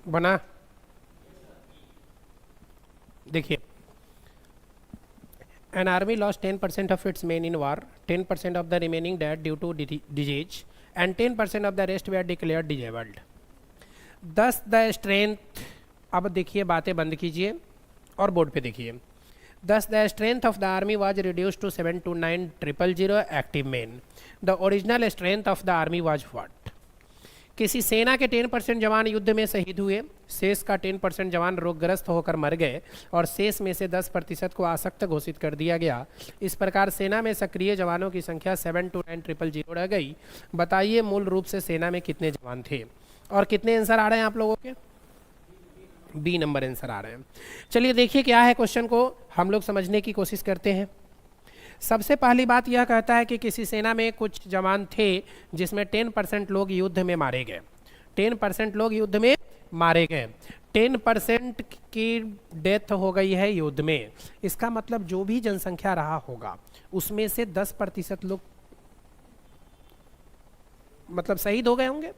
बना, देखिए। An army lost 10% of its men in war, 10% of the remaining died due to disease, and 10% of the rest were declared disabled. Thus the strength, अब देखिए बातें बंद कीजिए और बोर्ड पे देखिए। Thus the strength of the army was reduced to 729,000 active men. The original strength of the army was what? किसी सेना के 10% जवान युद्ध में शहीद हुए, शेष का 10% जवान रोगग्रस्त होकर मर गए और शेष में से 10% को आसक्त घोषित कर दिया गया। इस प्रकार सेना में सक्रिय जवानों की संख्या 729,000 रह गई। बताइए मूल रूप से सेना में कितने जवान थे? और कितने आंसर आ रहे हैं आप लोगों के? बी नंबर आंसर आ रहे हैं। चलिए देखिए क्या है क्वेश्चन को हम लोग समझने की कोशिश करते हैं। सबसे पहली बात यह कहता है कि किसी सेना में कुछ जवान थे जिसमें 10% लोग युद्ध में मारे गए। 10% लोग युद्ध में मारे गए, 10% की डेथ हो गई है युद्ध में। इसका मतलब जो भी जनसंख्या रहा होगा उसमें से 10% लोग मतलब शहीद हो गए होंगे।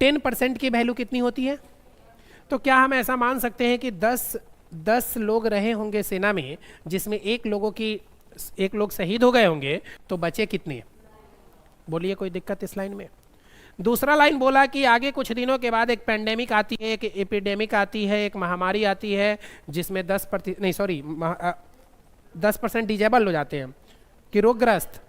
10% की वैल्यू कितनी होती है? तो क्या हम ऐसा मान सकते हैं कि 10 लोग रहे होंगे सेना में जिसमें एक लोग शहीद हो गए होंगे, तो बचे कितने? बोलिए कोई दिक्कत इस लाइन में? दूसरा लाइन बोला कि आगे कुछ दिनों के बाद एक पैंडेमिक आती है, एक एपिडेमिक आती है, एक महामारी आती है जिसमें 10% डिजेबल हो जाते हैं कि रोगग्रस्त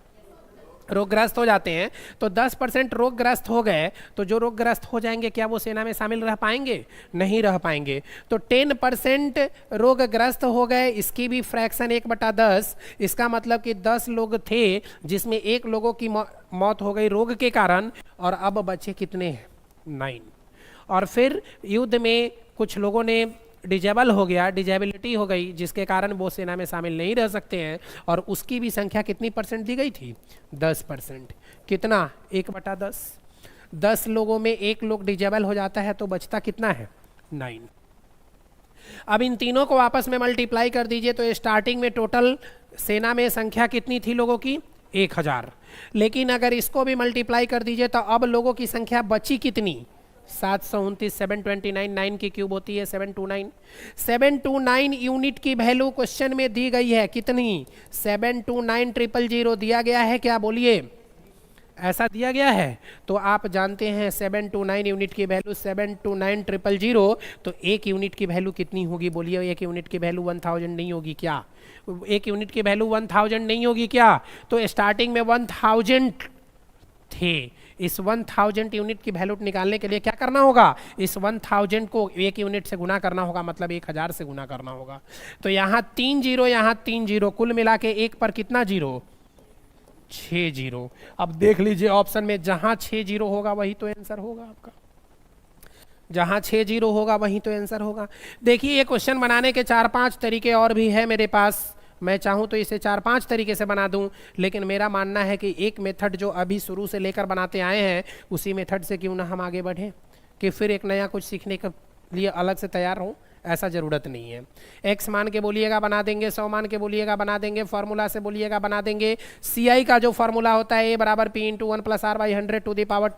हो जाते हैं। तो 10% रोगग्रस्त हो गए, तो जो रोगग्रस्त हो जाएंगे क्या वो सेना में शामिल रह पाएंगे? नहीं रह पाएंगे। तो 10% रोगग्रस्त हो गए, इसकी भी फ्रैक्शन 1/10। इसका मतलब कि 10 लोग थे जिसमें एक लोगों की मौत हो गई रोग के कारण, और अब बचे कितने? 9। और फिर युद्ध में कुछ लोगों ने डिजेबल हो गया, डिजेबिलिटी हो गई, जिसके कारण वो सेना में शामिल नहीं रह सकते हैं, और उसकी भी संख्या कितनी परसेंट दी गई थी? 10%। कितना? 1/10। 10 लोगों में एक लोग डिजेबल हो जाता है तो बचता कितना है? 9। अब इन तीनों को आपस में मल्टीप्लाई कर दीजिए तो स्टार्टिंग में टोटल सेना में संख्या कितनी थी लोगों की? 1000। लेकिन अगर इसको भी मल्टीप्लाई कर दीजिए तो अब लोगों की संख्या बची कितनी? 729। 729 9 की क्यूब होती है 729। 729 यूनिट की वैल्यू क्वेश्चन में दी गई है कितनी? 729,000 दिया गया है क्या? बोलिए, ऐसा दिया गया है। तो आप जानते हैं 729 यूनिट की वैल्यू 729,000, तो एक यूनिट की वैल्यू कितनी होगी? बोलिए, एक यूनिट की वैल्यू 1000 नहीं होगी क्या? एक यूनिट की वैल्यू 1000 नहीं होगी क्या? तो स्टार्टिंग में 1000 थे। इस 1000 यूनिट की वैल्यू निकालने के लिए क्या करना होगा? इस 1000 को एक यूनिट से गुना करना होगा, मतलब 1000 से गुना करना होगा। तो यहाँ 3 जीरो, यहाँ 3 जीरो, कुल मिला के एक पर कितना जीरो? 6 जीरो। अब देख लीजिए ऑप्शन में जहां 6 जीरो होगा वही तो आंसर होगा आपका। जहां 6 जीरो होगा वही तो आंसर होगा। देखिए ये क्वेश्चन बनाने के 4-5 तरीके और भी है मेरे पास। मैं चाहूँ तो इसे 4-5 तरीके से बना दूं, लेकिन मेरा मानना है कि एक मेथड जो अभी शुरू से लेकर बनाते आए हैं उसी मेथड से क्यों ना हम आगे बढ़ें, कि फिर एक नया कुछ सीखने के लिए अलग से तैयार हों, ऐसा ज़रूरत नहीं है। x मान के बोलिएगा बना देंगे, 100 मान के बोलिएगा बना देंगे, फार्मूला से बोलिएगा बना देंगे। CI का जो फार्मूला होता है A = P × 1 + R/100 to the power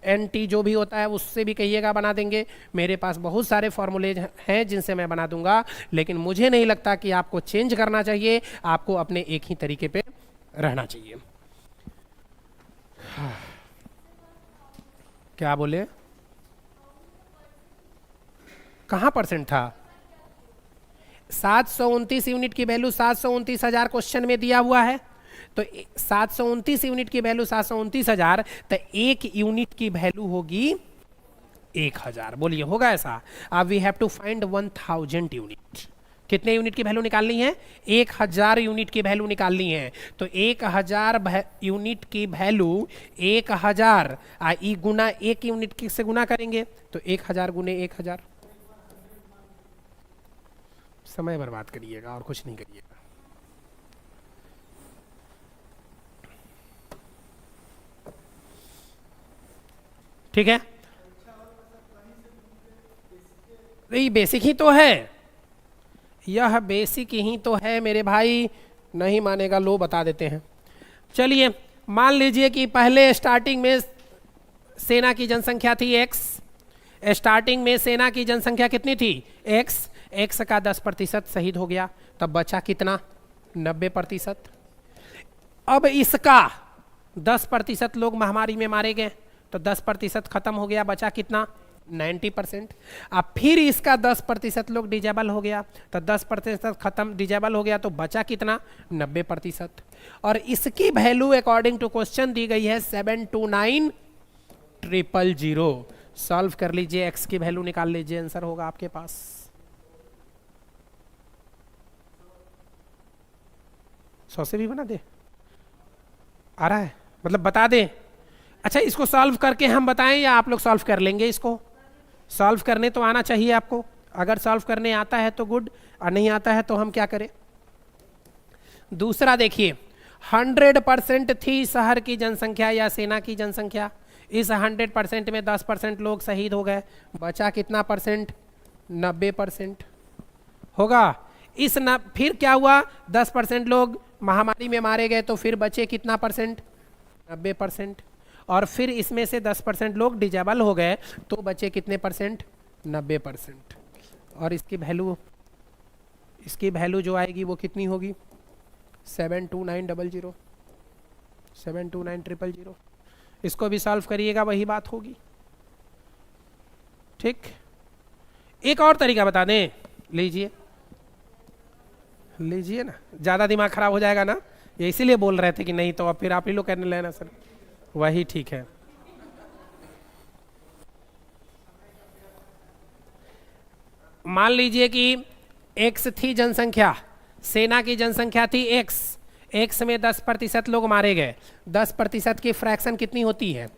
NT जो भी होता है उससे भी कहिएगा बना देंगे। मेरे पास बहुत सारे फॉर्मूलेज हैं जिनसे मैं बना दूंगा, लेकिन मुझे नहीं लगता कि आपको चेंज करना चाहिए, आपको अपने एक ही तरीके पे रहना चाहिए। क्या बोले? कहाँ परसेंट था? 729 यूनिट की वैल्यू 729,000 क्वेश्चन में दिया हुआ है। तो 729 यूनिट की वैल्यू 729,000, तो एक यूनिट की वैल्यू होगी 1000। बोलिए होगा ऐसा? अब we have to find 1000 unit. कितने यूनिट की वैल्यू निकालनी है? 1000 यूनिट की वैल्यू निकालनी है। तो 1000 यूनिट की वैल्यू 1000 ई गुना एक यूनिट से गुना करेंगे तो 1000 गुने 1000। समय बर्बाद करिएगा और कुछ नहीं करिएगा। ठीक है, ये बेसिक ही तो है, यह बेसिक ही तो है मेरे भाई। नहीं मानेगा, लो बता देते हैं। चलिए मान लीजिए कि पहले स्टार्टिंग में सेना की जनसंख्या थी x। स्टार्टिंग में सेना की जनसंख्या कितनी थी? x का 10% शहीद हो गया, तब बचा कितना? 90%। अब इसका 10% लोग महामारी में मारे गए तो 10% खत्म हो गया, बचा कितना? 90%। अब फिर इसका 10% लोग डिजेबल हो गया तो 10% खत्म, डिजेबल हो गया तो बचा कितना? 90%। और इसकी वैल्यू अकॉर्डिंग टू क्वेश्चन दी गई है 729 ट्रिपल जीरो। सॉल्व कर लीजिए, x की वैल्यू निकाल लीजिए, आंसर होगा आपके पास। सौ से भी बना दे, आ रहा है मतलब बता दे। अच्छा, इसको सॉल्व करके हम बताएं या आप लोग सॉल्व कर लेंगे? इसको सॉल्व करने तो आना चाहिए आपको। अगर सॉल्व करने आता है तो गुड, और नहीं आता है तो हम क्या करें? दूसरा देखिए, 100% थी शहर की जनसंख्या या सेना की जनसंख्या। इस 100% में 10% लोग शहीद हो गए, बचा कितना परसेंट? 90% होगा। फिर क्या हुआ? 10% लोग महामारी में मारे गए, तो फिर बचे कितना परसेंट? 90%। और फिर इसमें से 10% लोग डिजेबल हो गए, तो बचे कितने परसेंट? 90%। और इसकी वैल्यू जो आएगी वो कितनी होगी? 72900, 72900। इसको भी सॉल्व करिएगा, वही बात होगी। ठीक, एक और तरीका बता दें, लीजिए लीजिए ना, ज़्यादा दिमाग खराब हो जाएगा ना, ये इसीलिए बोल रहे थे कि नहीं तो अब फिर आप ही लोग कहने लेना सर, वही ठीक है। मान लीजिए कि x थी जनसंख्या, सेना की जनसंख्या थी x में 10% लोग मारे गए। 10% की फ्रैक्शन कितनी होती है?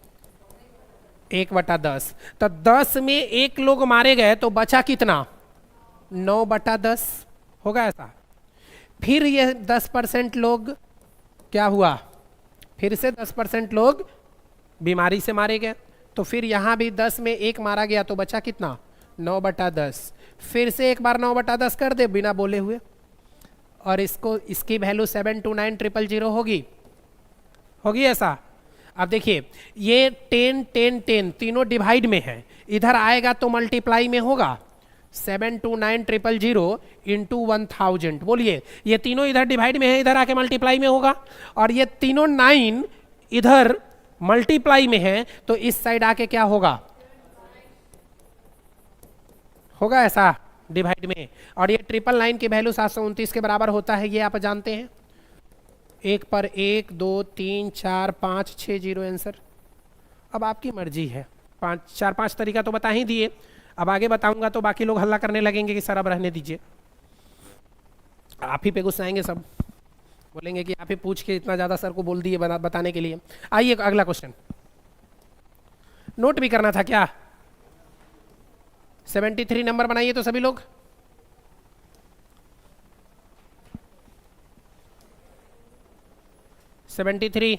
1/10। तो 10 में एक लोग मारे गए तो बचा कितना? 9/10 होगा ऐसा। फिर ये 10% लोग क्या हुआ? फिर से 10% लोग बीमारी से मारे गए, तो फिर यहाँ भी 10 में एक मारा गया तो बचा कितना? 9/10। फिर से एक बार 9/10 कर दे बिना बोले हुए, और इसकी वैल्यू 72900 होगी ऐसा। अब देखिए, ये 10 10 10 तीनों डिवाइड में है, इधर आएगा तो मल्टीप्लाई में होगा। 72900 इंटू 1000, बोलिए, ये तीनों इधर डिवाइड में है, इधर आके मल्टीप्लाई में होगा। और ये तीनों 9 इधर मल्टीप्लाई में है, तो इस साइड आके क्या होगा? होगा ऐसा डिवाइड में। और ये 999 की वैल्यू 729 के बराबर होता है, ये आप जानते हैं। एक पर 1 2 3 4 5 6 0 आंसर। अब आपकी मर्जी है, 4 5 तरीका तो बता ही दिए, अब आगे बताऊंगा तो बाकी लोग हल्ला करने लगेंगे कि सर अब रहने दीजिए, आप ही पे गुस्साएंगे सब, बोलेंगे कि आप ही पूछ के इतना ज़्यादा सर को बोल दिए बताने के लिए। आइए अगला क्वेश्चन, नोट भी करना था क्या? 73 नंबर बनाइए तो सभी लोग। Seventy three.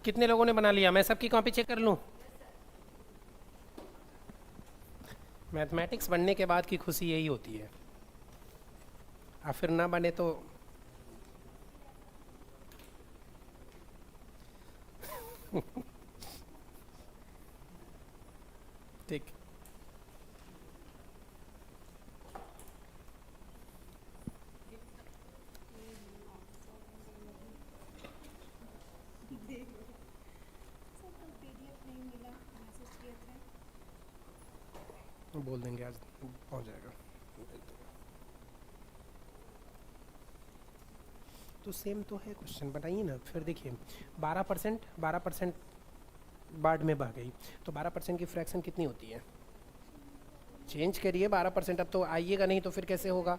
कितने लोगों ने बना लिया? मैं सबकी कॉपी चेक कर लूँ? मैथमेटिक्स बनने के बाद की खुशी यही होती है, और फिर ना बने तो ठीक। बोल देंगे आज पहुंच जाएगा। तो सेम तो है क्वेश्चन, बताइए ना। फिर देखिए 12% बाढ़ में बह गई, तो 12% की फ्रैक्शन कितनी होती है? चेंज करिए 12%। अब तो आइएगा नहीं तो फिर कैसे होगा?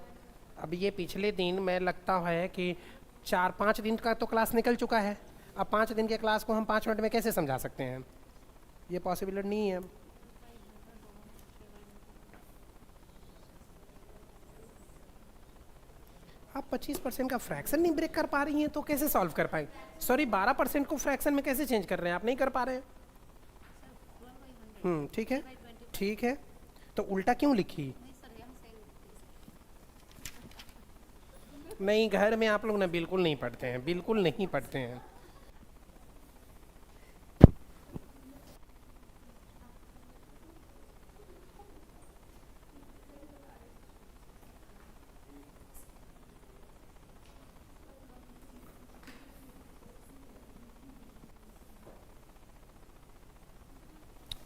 अब ये पिछले दिन मैं लगता है कि 4-5 दिन का तो क्लास निकल चुका है। अब 5 दिन के क्लास को हम 5 मिनट में कैसे समझा सकते हैं? ये पॉसिबिलिटी नहीं है। आप 25% का फ्रैक्शन नहीं ब्रेक कर पा रही हैं तो कैसे सॉल्व कर पाएंगे? सॉरी, 12% को फ्रैक्शन में कैसे चेंज कर रहे हैं? आप नहीं कर पा रहे हैं। ठीक है, ठीक है, तो उल्टा क्यों लिखी? नहीं, घर में आप लोग ना बिल्कुल नहीं पढ़ते हैं, बिल्कुल नहीं पढ़ते हैं।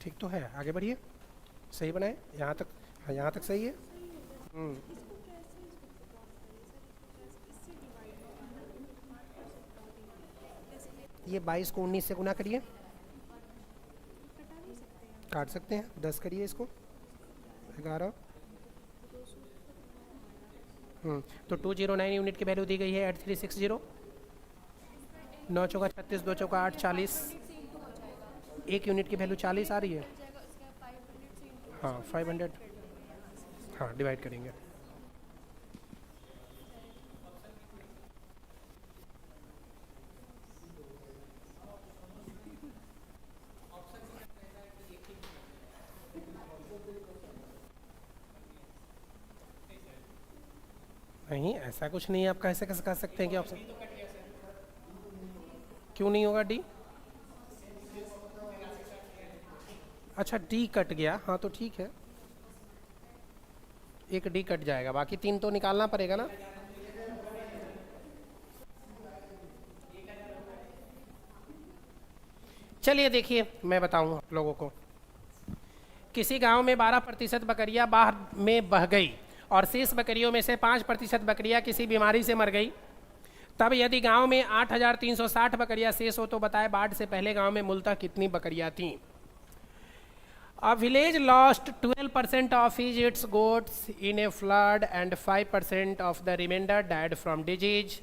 ठीक तो है, आगे बढ़िए। सही बनाए यहाँ तक। हाँ, यहाँ तक सही है। ये 22 को 19 से गुना करिए। काट सकते हैं, 10 करिए इसको। 11। तो 209 यूनिट की वैल्यू दी गई है 8360। 9 चौका 36, 2 चौका 8, 40। 1 यूनिट की वैल्यू 40 आ रही है। हाँ 500। हाँ, डिवाइड करेंगे। नहीं, ऐसा कुछ नहीं है। आप कैसे कैसे कह सकते हैं कि ऑप्शन क्यों नहीं होगा? डी, अच्छा डी कट गया। हाँ तो ठीक है, एक डी कट जाएगा, बाकी 3 तो निकालना पड़ेगा ना। चलिए देखिए, मैं बताऊं आप लोगों को। किसी गांव में 12% बकरियां बाढ़ में बह गई और शेष बकरियों में से 5% बकरियां किसी बीमारी से मर गई। तब यदि गांव में 8,360 बकरियां शेष हो तो बताए बाढ़ से पहले गांव में मूलतः कितनी बकरियां थीं? A village lost 12% of its goats in a flood and 5% of the remainder died from disease.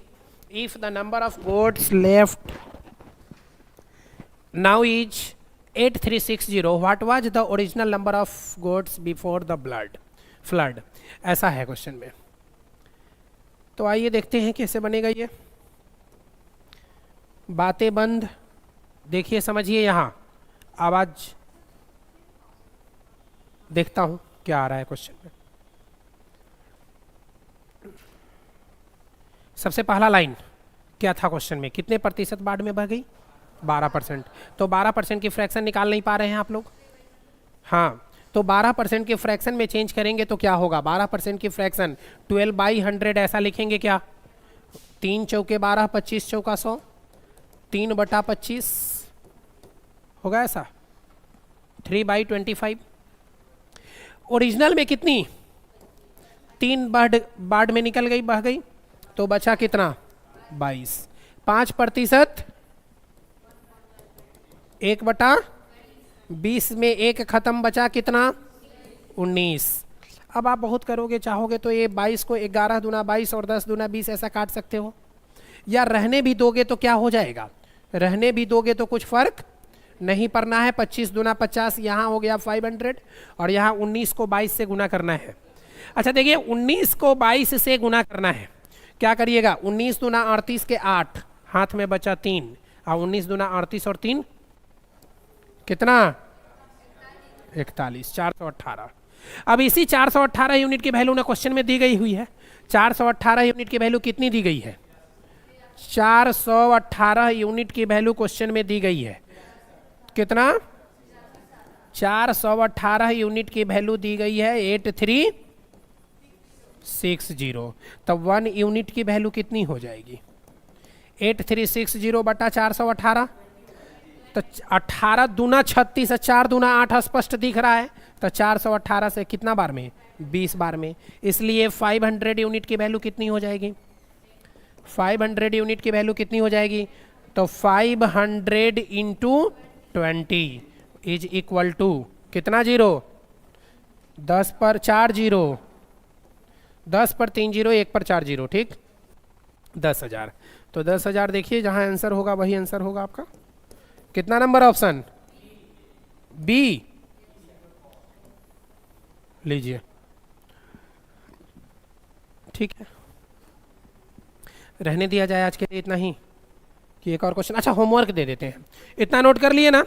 If the number of goats left now is 8360, what was the original number of goats before the flood? ऐसा है question में। तो आइए देखते हैं कैसे बनेगा ये। बातें बंद, देखिए समझिए। यहाँ आवाज देखता हूं क्या आ रहा है क्वेश्चन में। सबसे पहला लाइन क्या था क्वेश्चन में? कितने प्रतिशत बाढ़ में बह गई? 12%। तो 12% की फ्रैक्शन निकाल नहीं पा रहे हैं आप लोग? हाँ, तो 12% के फ्रैक्शन में चेंज करेंगे तो क्या होगा? 12% की फ्रैक्शन 12/100 ऐसा लिखेंगे क्या? 3 चौके 12, 25 चौका 100, 3/25 होगा ऐसा। 3/25। ओरिजिनल में कितनी? 3 बाढ़ में निकल गई, बह गई, तो बचा कितना? 22। 5% 1/20 में 1 खत्म, बचा कितना? 19। अब आप बहुत करोगे, चाहोगे तो ये 22 को 11 दूना 22 और 10 दूना 20 ऐसा काट सकते हो, या रहने भी दोगे तो क्या हो जाएगा? रहने भी दोगे तो कुछ फर्क नहीं पड़ना है। 25 दूना 50, यहाँ हो गया 500, और यहाँ 19 को 22 से गुना करना है। अच्छा देखिए, 19 को 22 से गुना करना है। क्या करिएगा? 19 दूना 38 के 8, हाथ में बचा 3, और 19 दूना 38 और 3 कितना 41, 418। अब इसी 418 यूनिट की वैल्यू ना क्वेश्चन में दी गई हुई है। 418 यूनिट की वैल्यू कितनी दी गई है? 418 यूनिट की वैल्यू क्वेश्चन में दी गई है कितना? 418 यूनिट की वैल्यू दी गई है 8360। तब 1 यूनिट की वैल्यू कितनी हो जाएगी? 8360 बटा 418, तो 18 दूना 36 है, 4 दूना 8 स्पष्ट दिख रहा है। तो 418 से कितना बार में? 20 बार में। इसलिए 500 यूनिट की वैल्यू कितनी हो जाएगी? 500 यूनिट की वैल्यू कितनी हो जाएगी? तो 500 इंटू 20 इज इक्वल टू कितना जीरो? 10 पर 4 जीरो, 10 पर 3 जीरो, 1 पर 4 जीरो, ठीक, 10,000। तो 10,000 देखिए जहां आंसर होगा वही आंसर होगा आपका। कितना नंबर ऑप्शन? बी लीजिए, ठीक है, रहने दिया जाए आज के लिए इतना ही कि एक और क्वेश्चन, अच्छा होमवर्क दे देते हैं। इतना नोट कर लिए ना?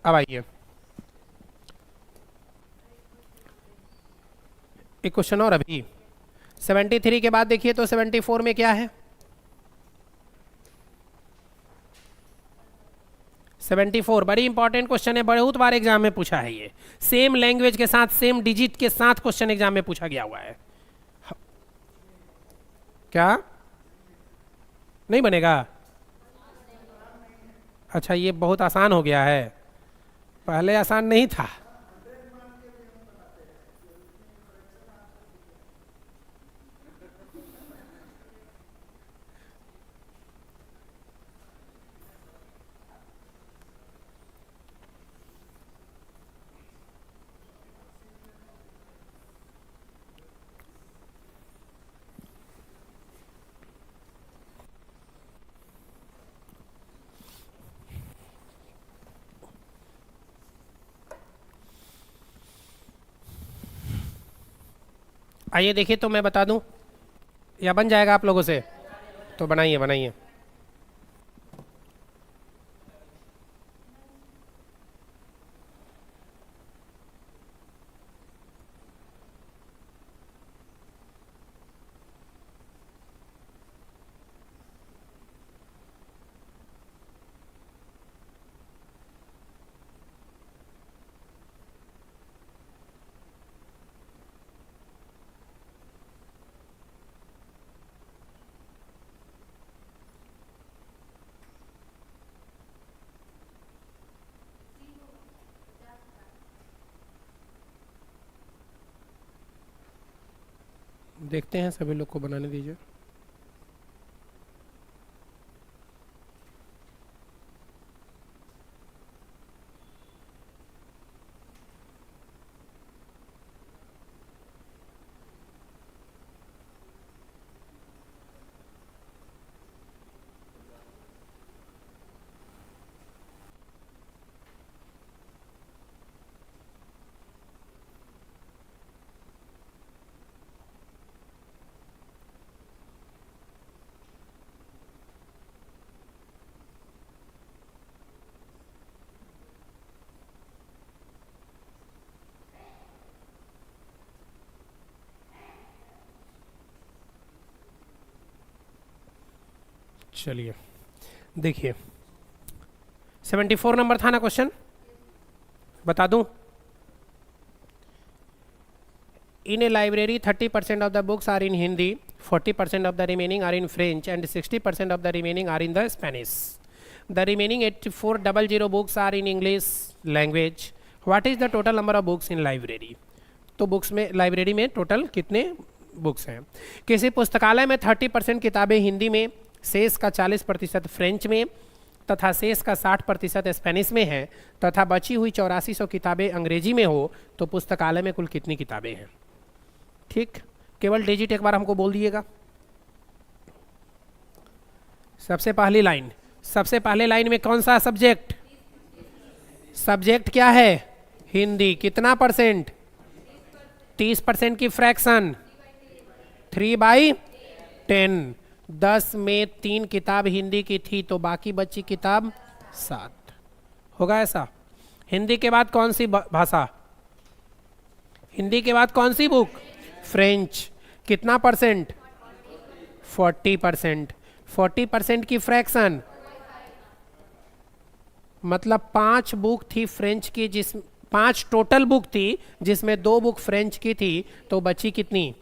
अब आइए एक क्वेश्चन और अभी 73 के बाद देखिए तो 74 में क्या है? 74 बड़ी इंपॉर्टेंट क्वेश्चन है, बहुत बार एग्जाम में पूछा है ये। सेम लैंग्वेज के साथ, सेम डिजिट के साथ क्वेश्चन एग्जाम में पूछा गया हुआ है। क्या नहीं बनेगा? अच्छा ये बहुत आसान हो गया है, पहले आसान नहीं था। आइए देखिए, तो मैं बता दूं या बन जाएगा आप लोगों से? तो बनाइए बनाइए। देखते हैं, सभी लोग को बनाने दीजिए। चलिए देखिए, 74 नंबर था ना क्वेश्चन, बता दूं। In a library, 30% of the books are in Hindi, 40% of the remaining are in French, and 60% of the remaining are in the Spanish. The remaining 8400 books are in English language. What is the total number of books in library? तो books में, library में total कितने books हैं? किसी पुस्तकालय में 30% किताबें हिंदी में, शेष का 40% फ्रेंच में तथा शेष का 60% स्पेनिश में है तथा बची हुई 8400 किताबें अंग्रेजी में हो, तो पुस्तकालय में कुल कितनी किताबें हैं? ठीक, केवल डिजिट एक बार हमको बोल दिएगा। सबसे पहली लाइन, सबसे पहले लाइन में कौन सा सब्जेक्ट? सब्जेक्ट क्या है? हिंदी। कितना परसेंट? 30% की फ्रैक्शन 3/10। 10 में 3 किताब हिंदी की थी तो बाकी बची किताब 7। होगा ऐसा? हिंदी के बाद कौन सी भाषा? हिंदी के बाद कौन सी बुक? फ्रेंच। कितना परसेंट? 40%। 40% की फ्रैक्शन मतलब 5 बुक थी फ्रेंच की, जिस 5 टोटल बुक थी जिसमें 2 बुक फ्रेंच की थी, तो बची कितनी?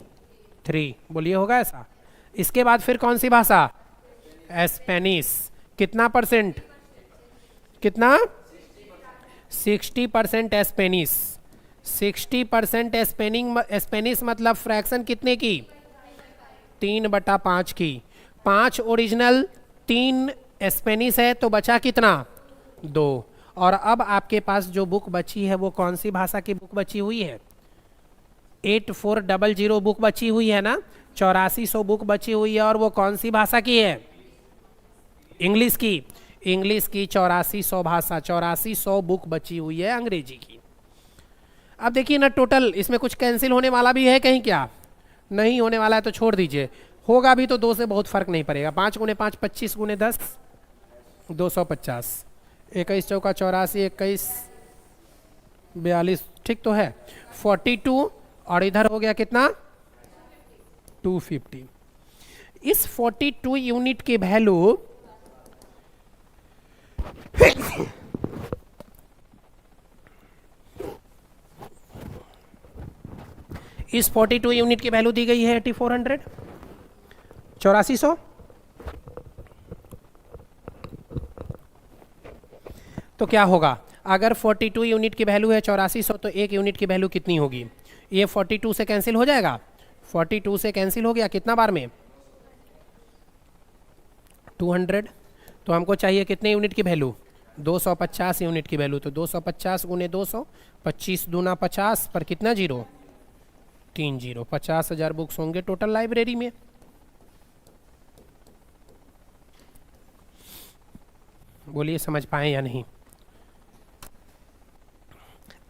3। बोलिए होगा ऐसा? इसके बाद फिर कौन सी भाषा? स्पेनिश। कितना परसेंट? कितना? 60% स्पेनिश। 60% स्पेनिश मतलब फ्रैक्शन कितने की? 3/5 की। 5 ओरिजिनल, 3 स्पेनिश है, तो बचा कितना? 2। और अब आपके पास जो बुक बची है वो कौन सी भाषा की बुक बची हुई है? 8400 बुक बची हुई है ना, 8400 बुक बची हुई है, और वो कौन सी भाषा की है? इंग्लिश की। इंग्लिश की 8400 भाषा, 8400 बुक बची हुई है अंग्रेजी की। अब देखिए ना, टोटल इसमें कुछ कैंसिल होने वाला भी है कहीं? क्या नहीं होने वाला है तो छोड़ दीजिए, होगा भी तो 2 से बहुत फर्क नहीं पड़ेगा। 5 गुने 5 25 गुने 10 250। 21 चौका 84, 21 42, ठीक तो है। 42 और इधर हो गया कितना? 250। इस 42 यूनिट की वैल्यू इस 42 यूनिट की वैल्यू दी गई है 8400, 8400। तो क्या होगा? अगर 42 यूनिट की वैल्यू है 8400 तो 1 यूनिट की वैल्यू कितनी होगी? ये 42 से कैंसिल हो जाएगा। 42 से कैंसिल हो गया कितना बार में? 200। तो हमको चाहिए कितने यूनिट की वैल्यू? 250 यूनिट की वैल्यू। तो 250 गुने 200, 25 दूना 50 पर कितना जीरो? 3 जीरो। 50,000 बुक्स होंगे टोटल लाइब्रेरी में। बोलिए समझ पाए या नहीं?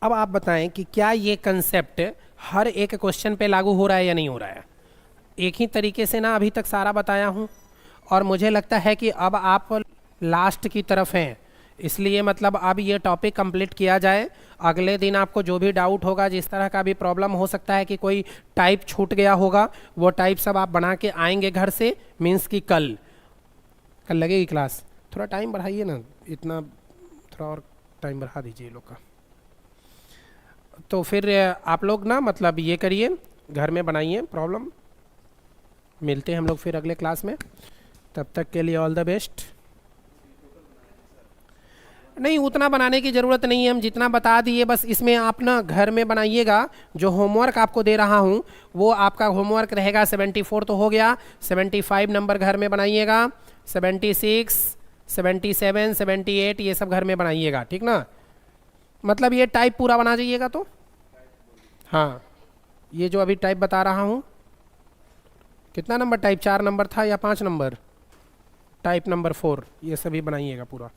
अब आप बताएं कि क्या ये कंसेप्ट हर एक क्वेश्चन पे लागू हो रहा है या नहीं हो रहा है? एक ही तरीके से ना अभी तक सारा बताया हूँ, और मुझे लगता है कि अब आप लास्ट की तरफ हैं, इसलिए मतलब अब ये टॉपिक कंप्लीट किया जाए। अगले दिन आपको जो भी डाउट होगा, जिस तरह का भी प्रॉब्लम हो सकता है कि कोई टाइप छूट गया होगा, वो टाइप सब आप बना के आएंगे घर से, मीन्स कि कल लगेगी क्लास। थोड़ा टाइम बढ़ाइए ना, इतना थोड़ा और टाइम बढ़ा दीजिए लोग का। तो फिर आप लोग ना मतलब ये करिए, घर में बनाइए प्रॉब्लम। मिलते हैं हम लोग फिर अगले क्लास में, तब तक के लिए ऑल द बेस्ट। नहीं, उतना बनाने की ज़रूरत नहीं है, हम जितना बता दिए बस इसमें आप ना घर में बनाइएगा। जो होमवर्क आपको दे रहा हूँ वो आपका होमवर्क रहेगा। 74 तो हो गया, 75 नंबर घर में बनाइएगा, 76, 77, 78 ये सब घर में बनाइएगा, ठीक ना? मतलब ये टाइप पूरा बना जाइएगा तो। हाँ, ये जो अभी टाइप बता रहा हूँ, कितना नंबर टाइप? 4 नंबर था या 5 नंबर? टाइप नंबर 4, ये सभी बनाइएगा पूरा।